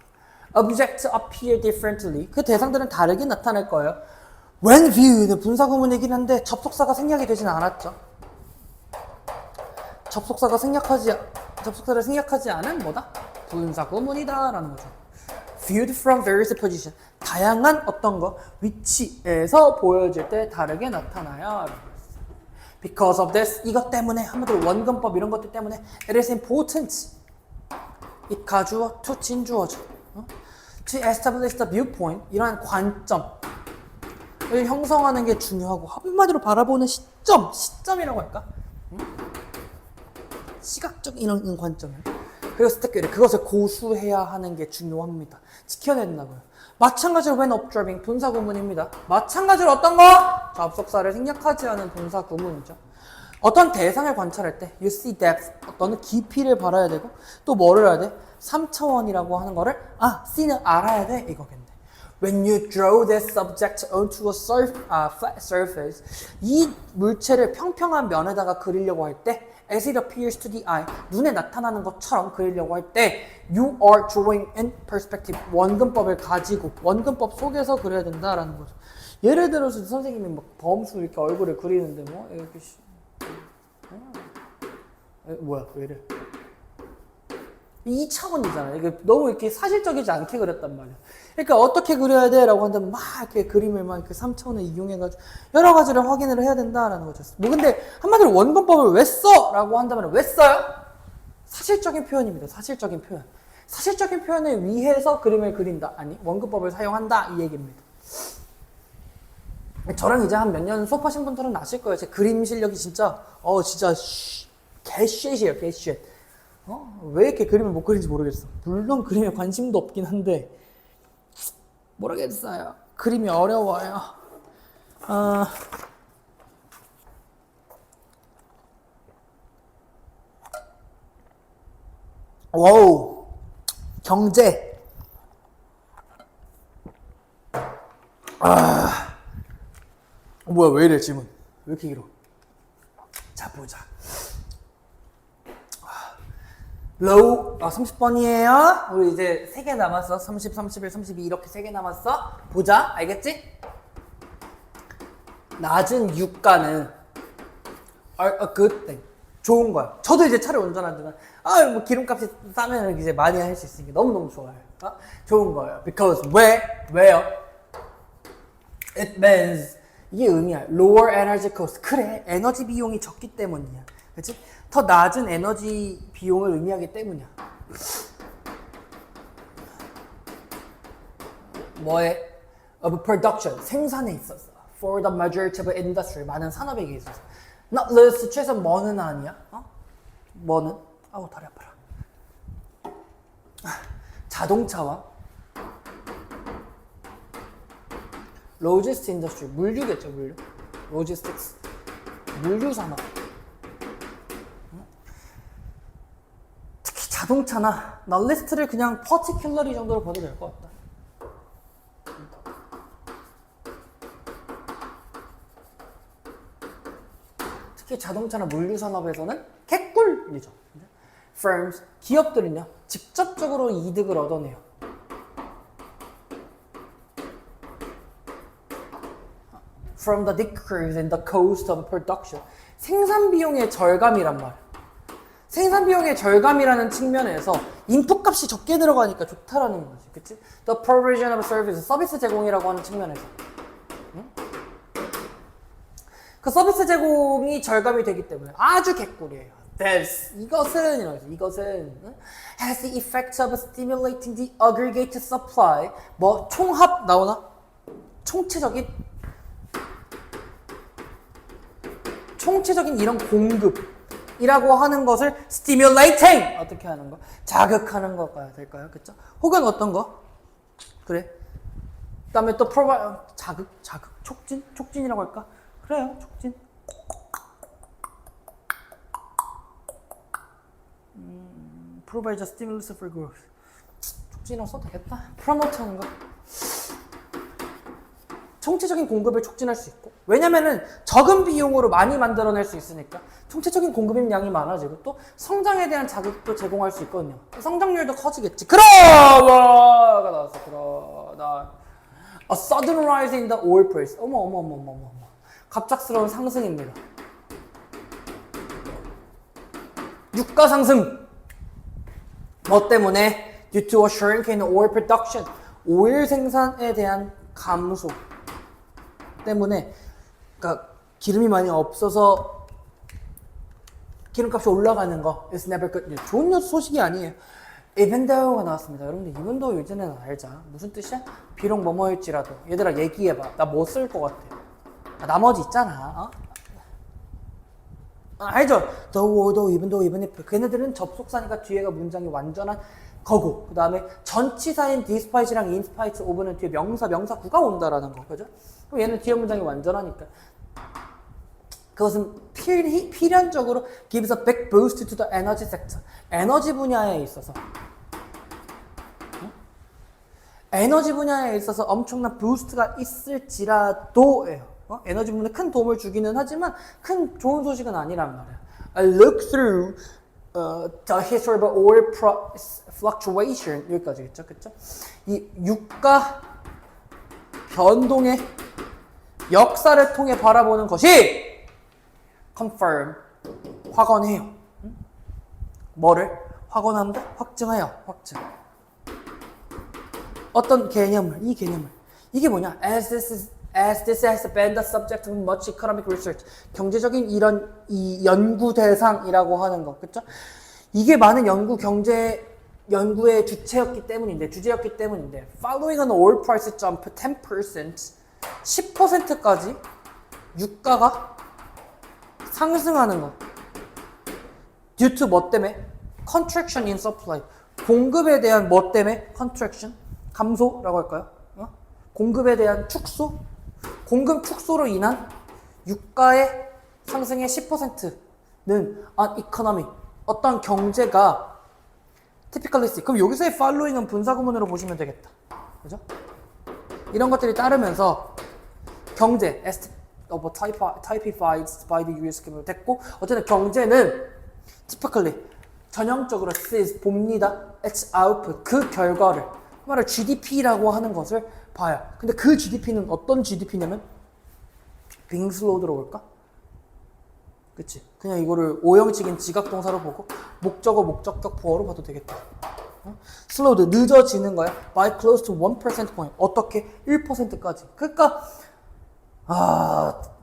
object appear differently 그 대상들은 다르게 나타날 거예요. when view는 분사구문이긴 한데 접속사가 생략이 되진 않았죠. 접속사를 생략하지 않은 뭐다? 분사구문이다 라는 거죠. viewed from various position 다양한 어떤 거 위치에서 보여질 때 다르게 나타나요. Because of this 이것 때문에 한마디로 원근법 이런 것들 때문에 it is important it 가주어 to 진주어죠. to establish the viewpoint 이러한 관점을 형성하는 게 중요하고 한마디로 바라보는 시점이라고 할까? 시각적 이런 관점을 그랬을 때 그것을 고수해야 하는 게 중요합니다. 지켜내야 된다고요. 마찬가지로 when observing 분사구문입니다. 마찬가지로 어떤 거? 접속사를 생략하지 않은 분사구문이죠. 어떤 대상을 관찰할 때 you see depth 너는 깊이를 바라야 되고 또 뭐를 해야 돼? 3차원이라고 하는 거를 C는 알아야 돼 이거겠네. When you draw this subject onto a flat surface 이 물체를 평평한 면에다가 그리려고 할 때 as it appears to the eye 눈에 나타나는 것처럼 그리려고 할 때 you are drawing in perspective 원근법을 가지고 원근법 속에서 그려야 된다라는 거죠. 예를 들어서 선생님이 막 범수 이렇게 얼굴을 그리는데 뭐 이렇게 뭐야 왜 이래 2차원이잖아. 이게 너무 이렇게 사실적이지 않게 그렸단 말이야. 그러니까 어떻게 그려야 돼? 라고 한다면 막 이렇게 그림을 막 이렇게 3차원을 이용해가지고 여러 가지를 확인을 해야 된다라는 거죠. 뭐 근데 한마디로 원근법을 왜 써? 라고 한다면 왜 써요? 사실적인 표현입니다. 사실적인 표현. 사실적인 표현을 위해서 그림을 그린다. 아니 원근법을 사용한다. 이 얘기입니다. 저랑 이제 한 몇 년 수업하신 분들은 아실 거예요. 제 그림 실력이 진짜 진짜 개쉣이에요. 개쉣. 왜 이렇게 그림을 못 그리는지 모르겠어. 물론 그림에 관심도 없긴 한데 모르겠어요. 그림이 어려워요. 와우 경제 뭐야 왜 이래 질문 왜 이렇게 길어. 자 보자. 로우 30번이에요. 우리 이제 3개 남았어. 30, 31, 32 이렇게 3개 남았어. 보자. 알겠지? 낮은 유가는 are a good thing. 좋은 거야. 저도 이제 차를 운전하지만 뭐 기름값이 싸면 이제 많이 할 수 있으니까 너무너무 좋아요. 좋은 거예요. Because 왜요? It means 이게 의미야. Lower energy cost. 그래. 에너지 비용이 적기 때문이야. 그치? 더 낮은 에너지 비용을 의미하기 때문이야. 뭐에? Of production. 생산에 있어서. For the majority of industry. 많은 산업에게 있어서. Not least. 최소한 뭐는 아니야. 뭐는? 아우 다리 아파라. 자동차와 로지스틱 인더스트리. 물류겠죠. 물류. 로지스틱스. 물류 산업. 자동차나 널리스트를 그냥 particularly 정도로 봐도 될 것 같다. 특히 자동차나 물류 산업에서는 개꿀이죠. Firms, 기업들은요, 직접적으로 이득을 얻어내요. From the decrease in the cost of production. 생산 비용의 절감이란 말이에요. 생산 비용의 절감이라는 측면에서 인풋 값이 적게 들어가니까 좋다라는 거지, 그치? The provision of service, 서비스 제공이라고 하는 측면에서. 응? 그 서비스 제공이 절감이 되기 때문에 아주 개꿀이에요. 이것은 has the effect of stimulating the aggregate supply. 뭐 총합 나오나? 총체적인 이런 공급이라고 하는 것을 stimulating 어떻게 하는 거? 자극하는 거가 될까요? 그쵸? 혹은 어떤 거? 그래. 그다음에 또 자극, 촉진이라고 할까? 그래요, 촉진. Provide a stimulus for growth. 촉진이라고 써도 되겠다. promote 하는 거. 총체적인 공급을 촉진할 수 있고, 왜냐면은 적은 비용으로 많이 만들어낼 수 있으니까 총체적인 공급인 양이 많아지고 또 성장에 대한 자극도 제공할 수 있거든요. 성장률도 커지겠지. 그러가 나왔어. A sudden rise in the oil price. 어머. 갑작스러운 상승입니다. 유가 상승. 뭐 때문에? Due to a shrink in oil production. 오일 생산에 대한 감소 때문에, 그러니까 기름이 많이 없어서 기름값이 올라가는 거 is never good news. 좋은 소식이 아니에요. Even though가 나왔습니다. 여러분들 even though 요즘에는 알자. 무슨 뜻이야? 비록 뭐뭐일지라도. 얘들아 얘기해봐. 나 뭐 쓸 것 같아? 나머지 있잖아. 알죠? though, even though, even if. 걔네들은 접속사니까 뒤에가 문장이 완전한 거고, 그 다음에 전치사인 despite랑 in spite of는 뒤에 명사구가 온다라는 거, 그죠? 그럼 얘는 뒤에 문장이 완전하니까. 그것은 필연적으로 gives a big boost to the energy sector. 에너지 분야에 있어서. 에너지 분야에 있어서 엄청난 부스트가 있을지라도예요. 에너지 분야에 큰 도움을 주기는 하지만 큰 좋은 소식은 아니란 말이야. I look through the history of oil price fluctuation. 여기까지겠죠, 그쵸? 이 유가 변동의 역사를 통해 바라보는 것이 confirm, 확언해요. 뭐를? 확언한다? 확증해요. 확증. 어떤 개념을, 이 개념을. 이게 뭐냐? As this has been the subject of much economic research. 경제적인 이런 이 연구 대상이라고 하는 거, 그렇죠? 이게 많은 연구의 주제였기 때문인데, following an oil price jump 10%, 10%까지 유가가 상승하는 거. due to 뭐 때문에? contraction in supply. 공급에 대한 뭐 때문에? contraction. 감소라고 할까요? 공급에 대한 축소? 공급 축소로 인한 유가의 상승의 10%는 an economy. 어떤 경제가 typically see. 그럼 여기서의 following은 분사구문으로 보시면 되겠다. 그죠? 이런 것들이 따르면서 경제, typified by the US government 됐고, 어쨌든 경제는 typically 전형적으로 sees 봅니다. its output 그 결과를 말을 GDP라고 하는 것을 봐요. 근데 그 GDP는 어떤 GDP냐면 being slow 들어볼까? 그치? 그냥 이거를 오형식인 지각동사로 보고 목적어, 목적격, 보어로 봐도 되겠다. slowed 늦어지는 거야. by close to 1% point. 어떻게? 1%까지. 그러니까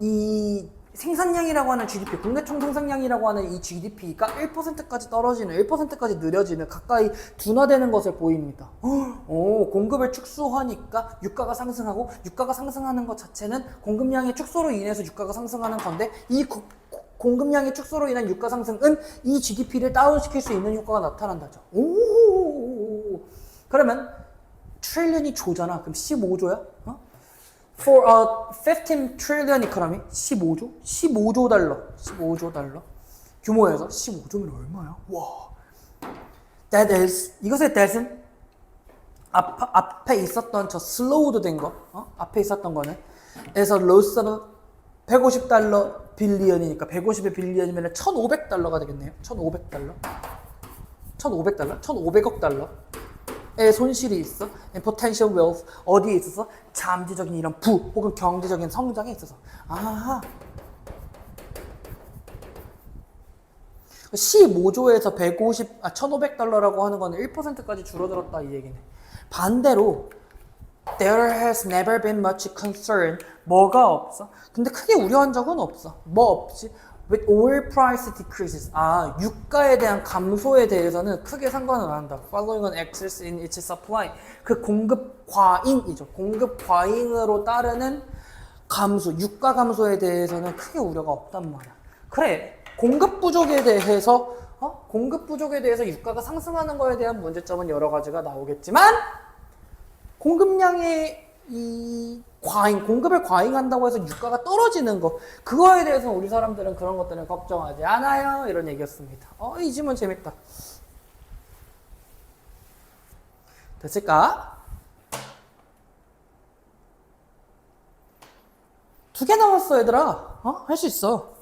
이 생산량이라고 하는 GDP, 국내 총생산량이라고 하는 이 GDP가 1%까지 떨어지는, 1%까지 느려지는, 가까이 둔화되는 것을 보입니다. 공급을 축소하니까 유가가 상승하고, 유가가 상승하는 것 자체는 공급량의 축소로 인해서 유가가 상승하는 건데, 이 공급량의 축소로 인한 유가 상승은 이 GDP를 다운시킬 수 있는 효과가 나타난다죠. 그러면 트릴리언이 조잖아. 그럼 15조야? For a 15 trillion economy, 15조 달러 규모에서 15조면 얼마야? 와. That is, 이것의 that은 앞에 있었던 저 slowed 된 거, 앞에 있었던 거는 as a loss of 150달러 빌리언이니까 150의 빌리언이면 1,500달러가 되겠네요. 1,500달러. 1,500달러? 1,500억 달러의 손실이 있어. potential wealth. 어디에 있어서? 잠재적인 이런 부 혹은 경제적인 성장에 있어서. 아하. 15조에서 1,500달러라고 하는 거는 1%까지 줄어들었다 이 얘기네. 반대로 there has never been much concern. 뭐가 없어? 근데 크게 우려한 적은 없어. 뭐 없지? With oil price decreases. 유가에 대한 감소에 대해서는 크게 상관은 안 한다. Following an excess in its supply. 그 공급 과잉이죠. 공급 과잉으로 따르는 감소, 유가 감소에 대해서는 크게 우려가 없단 말이야. 그래. 공급 부족에 대해서 유가가 상승하는 거에 대한 문제점은 여러 가지가 나오겠지만 공급량의 이 공급을 과잉한다고 해서 유가가 떨어지는 거, 그거에 대해서 우리 사람들은 그런 것들은 걱정하지 않아요. 이런 얘기였습니다. 이 질문 재밌다. 됐을까? 2개 남았어, 얘들아. 할 수 있어.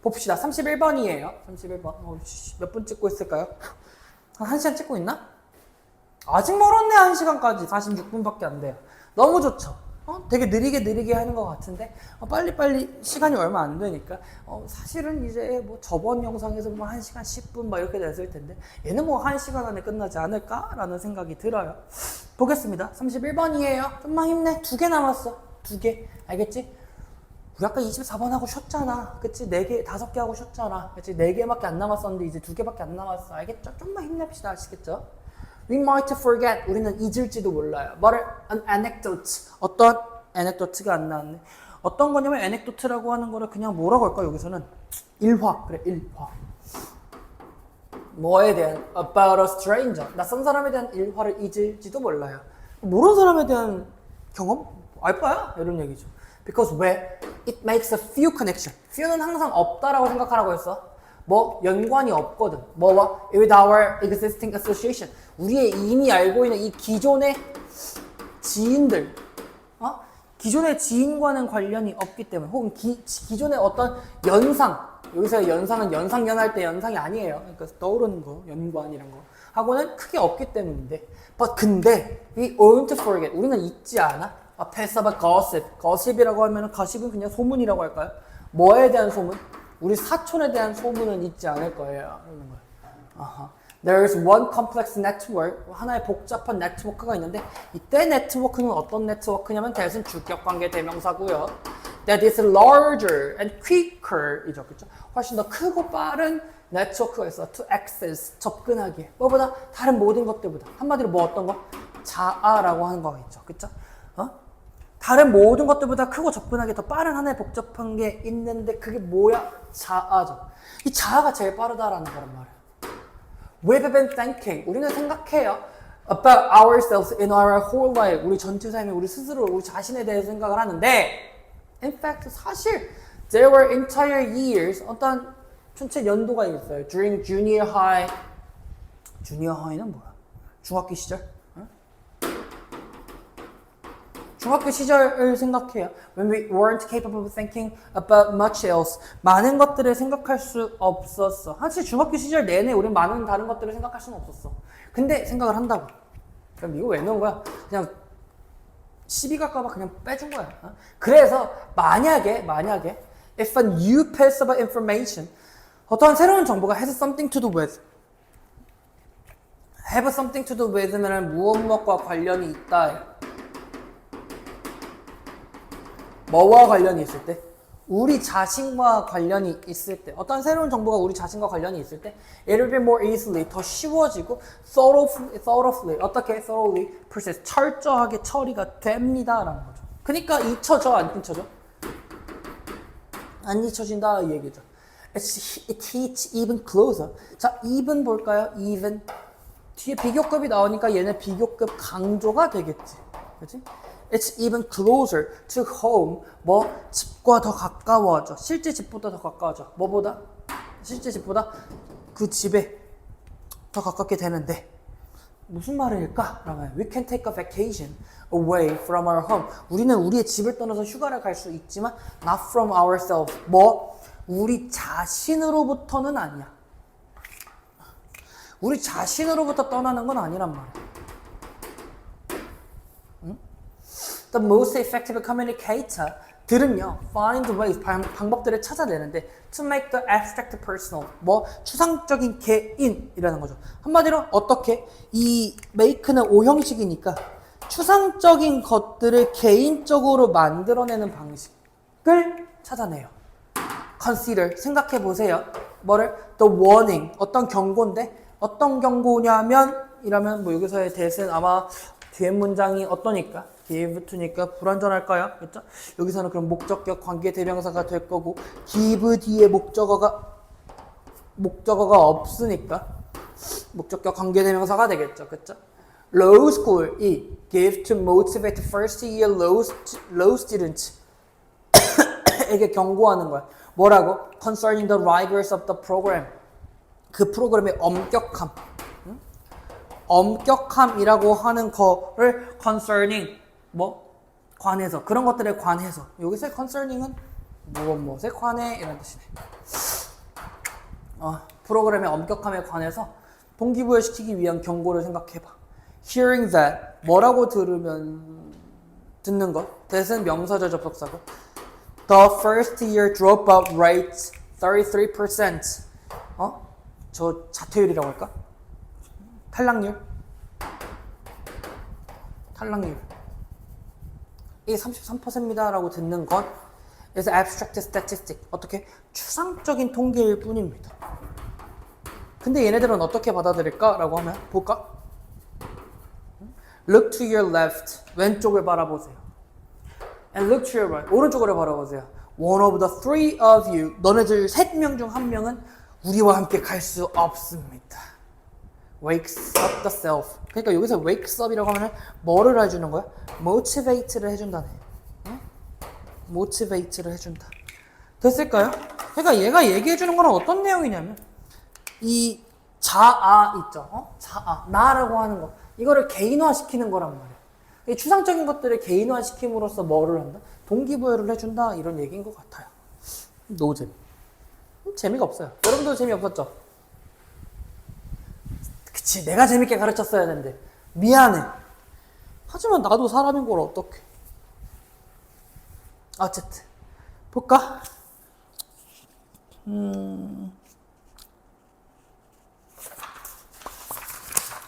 봅시다. 31번이에요. 31번. 몇 분 찍고 있을까요? 한 1시간 찍고 있나? 아직 멀었네. 1시간까지. 46분밖에 안 돼요. 너무 좋죠? 되게 느리게 하는 것 같은데 빨리빨리 시간이 얼마 안 되니까 사실은 이제 뭐 저번 영상에서 뭐 1시간 10분 막 이렇게 됐을 텐데 얘는 뭐 1시간 안에 끝나지 않을까라는 생각이 들어요. 보겠습니다. 31번이에요. 좀만 힘내. 2개 남았어. 2개. 알겠지? 우리 아까 24번 하고 쉬었잖아. 그치? 4개, 5개 하고 쉬었잖아. 그치? 4개밖에 안 남았었는데 이제 2개밖에 안 남았어. 알겠죠? 좀만 힘냅시다. 아시겠죠? We might forget. 우리는 잊을지도 몰라요. But an anecdote. 어떤 anecdote가 안 나왔네. 어떤 거냐면 anecdote라고 하는 거를 그냥 뭐라고 할까? 여기서는 일화. 그래, 일화. 뭐에 대한? About a stranger. 낯선 사람에 대한 일화를 잊을지도 몰라요. 모르는 사람에 대한 경험? 알바야? 이런 얘기죠. Because 왜? It makes a few connection. few는 항상 없다라고 생각하라고 했어. 뭐 연관이 없거든. 뭐와? With our existing association. 우리의 이미 알고 있는 이 기존의 지인들, 기존의 지인과는 관련이 없기 때문에, 혹은 기존의 어떤 연상, 여기서의 연상은 연상연할 때 연상이 아니에요. 그러니까 떠오르는 거, 연관 이런 거 하고는 크게 없기 때문인데, 근데 we won't forget. 우리는 잊지 않아. A piece of gossip. gossip이라고 하면 gossip은 그냥 소문이라고 할까요? 뭐에 대한 소문? 우리 사촌에 대한 소문은 잊지 않을 거예요. 이런 거예요. There's one complex network. 하나의 복잡한 네트워크가 있는데 이때 네트워크는 어떤 네트워크냐면 that은 주격관계 대명사고요. That is larger and quicker 이죠. 그렇죠? 훨씬 더 크고 빠른 네트워크가 있어. To access. 접근하기에. 뭐보다? 다른 모든 것들보다. 한마디로 뭐 어떤 거? 자아라고 하는 거가 있죠. 그렇죠? 다른 모든 것들보다 크고 접근하기 더 빠른 하나의 복잡한 게 있는데 그게 뭐야? 자아죠. 이 자아가 제일 빠르다라는 거란 말이에요. We've been thinking. 우리는 생각해요. About ourselves in our whole life. 우리 전체 삶에 우리 스스로, 우리 자신에 대해서 생각을 하는데 in fact, 사실 there were entire years, 어떤 전체 연도가 있어요. During junior high. junior high는 뭐야? 중학교 시절? 중학교 시절을 생각해요. When we weren't capable of thinking about much else. 많은 것들을 생각할 수 없었어. 사실 중학교 시절 내내 우린 많은 다른 것들을 생각할 수는 없었어. 근데 생각을 한다고. 그럼 이거 왜 넣은 거야? 그냥 시비 갈까봐 그냥 빼준 거야. 그래서 만약에 if a new piece of information, 어떠한 새로운 정보가 has something to do with, have something to do with는 무엇과 관련이 있다. 뭐와 관련이 있을 때? 우리 자신과 관련이 있을 때, 어떤 새로운 정보가 우리 자신과 관련이 있을 때 it will be more easily, 더 쉬워지고 thoroughly, 어떻게 thoroughly process, 철저하게 처리가 됩니다 라는 거죠. 그러니까 잊혀져, 안 잊혀져? 안 잊혀진다 이 얘기죠. It hits even closer. 자, even 볼까요? even. 뒤에 비교급이 나오니까 얘는 비교급 강조가 되겠지. 그렇지? It's even closer to home. 뭐 집과 더 가까워져. 실제 집보다 더 가까워져. 뭐보다? 실제 집보다 그 집에 더 가깝게 되는데 무슨 말일까? 라면 We can take a vacation away from our home. 우리는 우리의 집을 떠나서 휴가를 갈 수 있지만 not from ourselves. 뭐? 우리 자신으로부터는 아니야. 우리 자신으로부터 떠나는 건 아니란 말이야. 응? The most effective communicator 들은요, find ways, 방법들을 찾아내는데 to make the abstract personal, 뭐 추상적인 개인이라는 거죠. 한마디로 어떻게? 이 make는 오형식이니까 추상적인 것들을 개인적으로 만들어내는 방식을 찾아내요. Consider, 생각해 보세요. 뭐를? The warning, 어떤 경고인데 어떤 경고냐면 이라면 뭐 여기서의 대신 아마 뒤에 문장이 어떠니까? give to니까 불완전할까요? 그렇죠? 여기서는 그럼 목적격 관계 대명사가 될 거고 give 뒤에 목적어가 없으니까 목적격 관계 대명사가 되겠죠. 그렇죠? Low school 이 give to motivate first year low students 에게 경고하는 거야. 뭐라고? Concerning the rigors of the program. 그 프로그램의 엄격함. 엄격함이라고 하는 거를 concerning 뭐 관해서 그런 것들에 관해서 여기서 concerning은 무엇에 관해 이런 뜻이네. 프로그램의 엄격함에 관해서 동기부여시키기 위한 경고를 생각해봐. Hearing that 뭐라고 듣는 것. that은 명사절 접속사고. The first year dropout rate 33%. 저 자퇴율이라고 할까? 탈락률. 이 33%입니다라고 듣는 건 is abstract statistic. 어떻게? 추상적인 통계일 뿐입니다. 근데 얘네들은 어떻게 받아들일까라고 하면 볼까? Look to your left. 왼쪽을 바라보세요. And look to your right. 오른쪽으로 바라보세요. One of the three of you. 너네들 3명 중 1명은 우리와 함께 갈 수 없습니다. wakes up the self. 그러니까 여기서 wakes up이라고 하면 뭐를 해주는 거야? motivate를 해준다네. 응? motivate를 해준다. 됐을까요? 그러니까 얘가 얘기해주는 거는 어떤 내용이냐면 이 자아 있죠? 자아, 나라고 하는 거. 이거를 개인화시키는 거란 말이야. 이 추상적인 것들을 개인화시킴으로써 뭐를 한다? 동기부여를 해준다. 이런 얘기인 것 같아요. 노잼. 재미가 없어요. 여러분도 재미없었죠? 그치, 내가 재밌게 가르쳤어야 되는데 미안해. 하지만 나도 사람인 걸 어떡해. 어쨌든 볼까?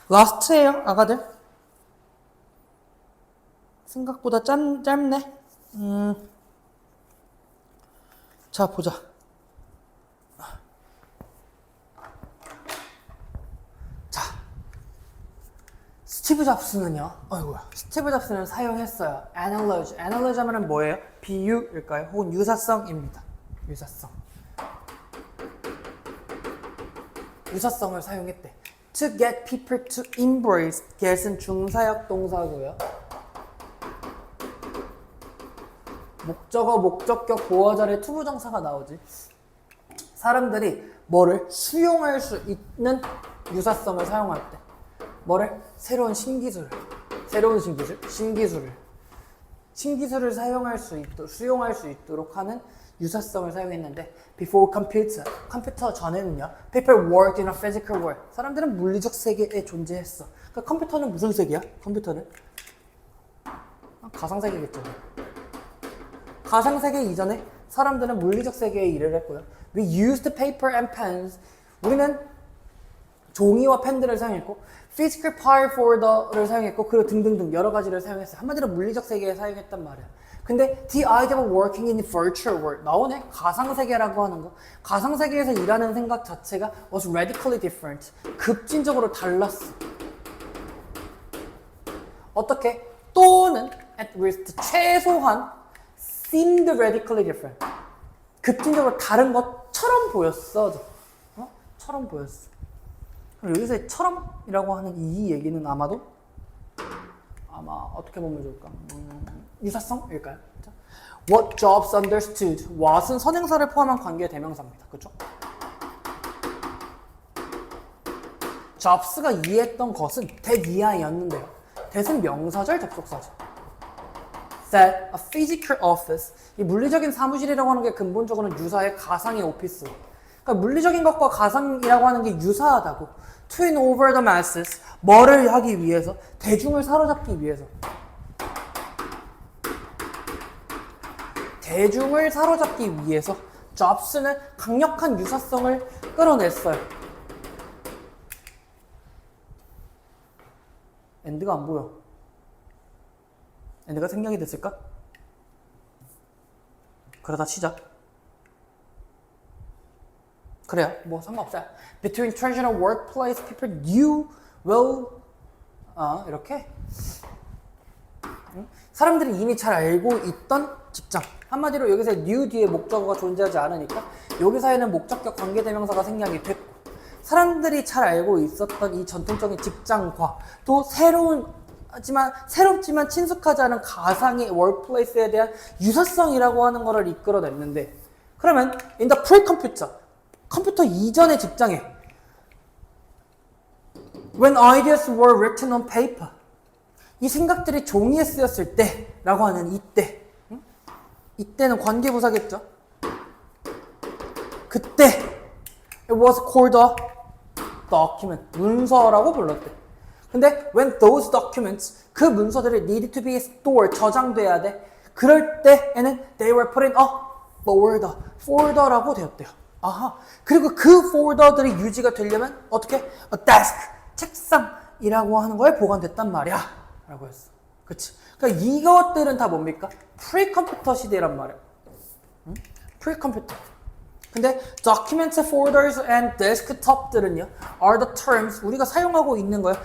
라스트예요, 아가들. 생각보다 짧네. 자, 보자. 스티브 잡스는요, 스티브 잡스는 사용했어요. analogy. analogy 하면은 뭐예요? 비유일까요? 혹은 유사성입니다. 유사성을 사용했대. To get people to embrace. get은 중사역 동사고요. 목적어, 목적격, 보어절에 투부정사가 나오지. 사람들이 뭐를 수용할 수 있는 유사성을 사용할 때 뭐를? 새로운 신기술을 사용할 수 있도록, 수용할 수 있도록 하는 유사성을 사용했는데 before computer, 컴퓨터 전에는요 people worked in a physical world. 사람들은 물리적 세계에 존재했어. 그러니까 컴퓨터는 무슨 세계야? 컴퓨터는? 가상세계겠죠. 가상세계 이전에 사람들은 물리적 세계에 일을 했고요. We used paper and pens. 우리는 종이와 펜들을 사용했고 physical power forwarder를 사용했고 그리고 등등등 여러 가지를 사용했어요. 한마디로 물리적 세계에 사용했단 말이야. 근데 the idea of working in virtual world 나오네. 가상세계라고 하는 거. 가상세계에서 일하는 생각 자체가 was radically different. 급진적으로 달랐어. 어떻게? 또는 at least 최소한 seemed radically different. 급진적으로 다른 것처럼 보였어. 처럼 보였어. 여기서 처럼이라고 하는 이 얘기는 아마 어떻게 보면 좋을까? 유사성일까요? 그렇죠? What jobs understood? what은 선행사를 포함한 관계 대명사입니다. 그렇죠? Jobs가 이해했던 것은 that 이하였는데요. that은 명사절 접속사죠. That a physical office, 이 물리적인 사무실이라고 하는 게 근본적으로는 유사의 가상의 오피스. 그러니까 물리적인 것과 가상이라고 하는 게 유사하다고. To win over the masses, 뭐를 하기 위해서? 대중을 사로잡기 위해서. 대중을 사로잡기 위해서 Jobs는 강력한 유사성을 끌어냈어요. 엔드가 안 보여. 엔드가 생략이 됐을까? 그러다 치자. 그래요. 뭐 상관없어요. Between traditional workplace people knew well. 이렇게. 사람들이 이미 잘 알고 있던 직장. 한마디로 여기서 knew 뒤에 목적어가 존재하지 않으니까 여기서에는 목적격 관계대명사가 생략이 됐고, 사람들이 잘 알고 있었던 이 전통적인 직장과 또 새롭지만 친숙하지 않은 가상의 workplace에 대한 유사성이라고 하는 것을 이끌어냈는데, 그러면 in the pre-computer, 컴퓨터 이전의 직장에 when ideas were written on paper, 이 생각들이 종이에 쓰였을 때 라고 하는 이때, 이때는 관계부사겠죠. 그때 it was called a document, 문서라고 불렀대. 근데 when those documents, 그 문서들이 needed to be stored, 저장돼야 돼. 그럴 때에는 they were put in a folder, folder라고 되었대요. 아하. 그리고 그 폴더들이 유지가 되려면 어떻게? A desk, 책상이라고 하는 거에 보관됐단 말이야 라고 했어. 그치? 그러니까 이것들은 다 뭡니까? 프리컴퓨터 시대란 말이야. 응? 프리컴퓨터. 근데 documents, folders, and desktop들은요, are the terms, 우리가 사용하고 있는 거예요.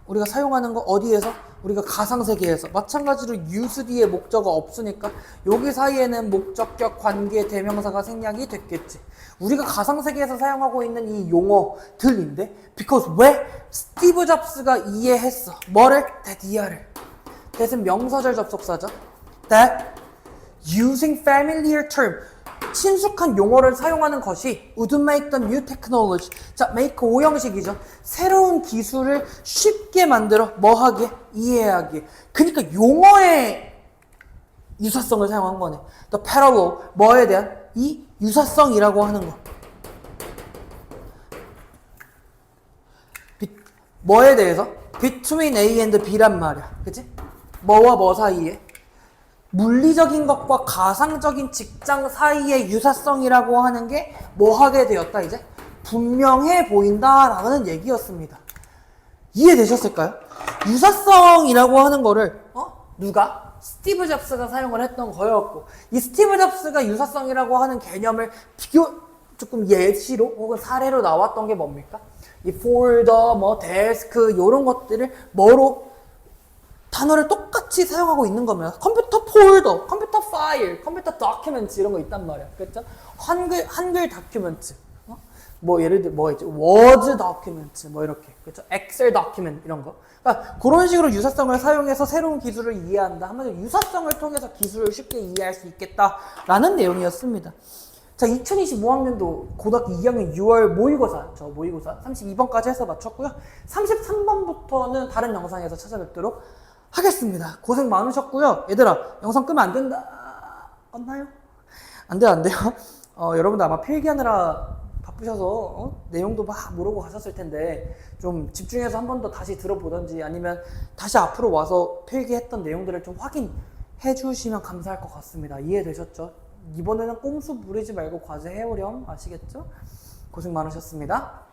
우리가 사용하는 거 어디에서? 우리가 가상세계에서. 마찬가지로 use 뒤에 목적어가 없으니까 여기 사이에는 목적격 관계 대명사가 생략이 됐겠지. 우리가 가상세계에서 사용하고 있는 이 용어들인데, because 왜? 스티브 잡스가 이해했어. 뭐를? that 이하를. that은 명사절 접속사죠. that using familiar term, 친숙한 용어를 사용하는 것이 would make the new technology. 자, make 5형식이죠. 새로운 기술을 쉽게 만들어 뭐하게? 이해하게. 그러니까 용어의 유사성을 사용한 거네. The parallel, 뭐에 대한? 이 유사성이라고 하는 거. 뭐에 대해서? Between A and B란 말이야. 그치? 뭐와 뭐 사이에? 물리적인 것과 가상적인 직장 사이의 유사성이라고 하는 게 뭐 하게 되었다 이제? 분명해 보인다라는 얘기였습니다. 이해되셨을까요? 유사성이라고 하는 거를 누가? 스티브 잡스가 사용을 했던 거였고, 이 스티브 잡스가 유사성이라고 하는 개념을 조금 예시로 혹은 사례로 나왔던 게 뭡니까? 이 폴더, 데스크 이런 것들을 뭐로 단어를 똑같이 사용하고 있는 거면 컴퓨터 폴더, 컴퓨터 파일, 컴퓨터 다큐멘트 이런 거 있단 말이야. 그렇죠? 한글 다큐멘트. 예를 들어 뭐 있지? 워드 다큐멘트 이렇게. 그렇죠? 엑셀 다큐멘트 이런 거. 그러니까 그런 식으로 유사성을 사용해서 새로운 기술을 이해한다. 한마디로 유사성을 통해서 기술을 쉽게 이해할 수 있겠다라는 내용이었습니다. 자, 2025학년도 고등학교 2학년 6월 모의고사, 32번까지 해서 마쳤고요. 33번부터는 다른 영상에서 찾아뵙도록 하겠습니다. 고생 많으셨고요. 얘들아, 영상 끄면 안 된다. 껐나요? 안 돼요. 여러분들 아마 필기하느라 바쁘셔서 내용도 막 모르고 가셨을 텐데 좀 집중해서 한 번 더 다시 들어보던지 아니면 다시 앞으로 와서 필기했던 내용들을 좀 확인해 주시면 감사할 것 같습니다. 이해되셨죠? 이번에는 꼼수 부리지 말고 과제 해오렴. 아시겠죠? 고생 많으셨습니다.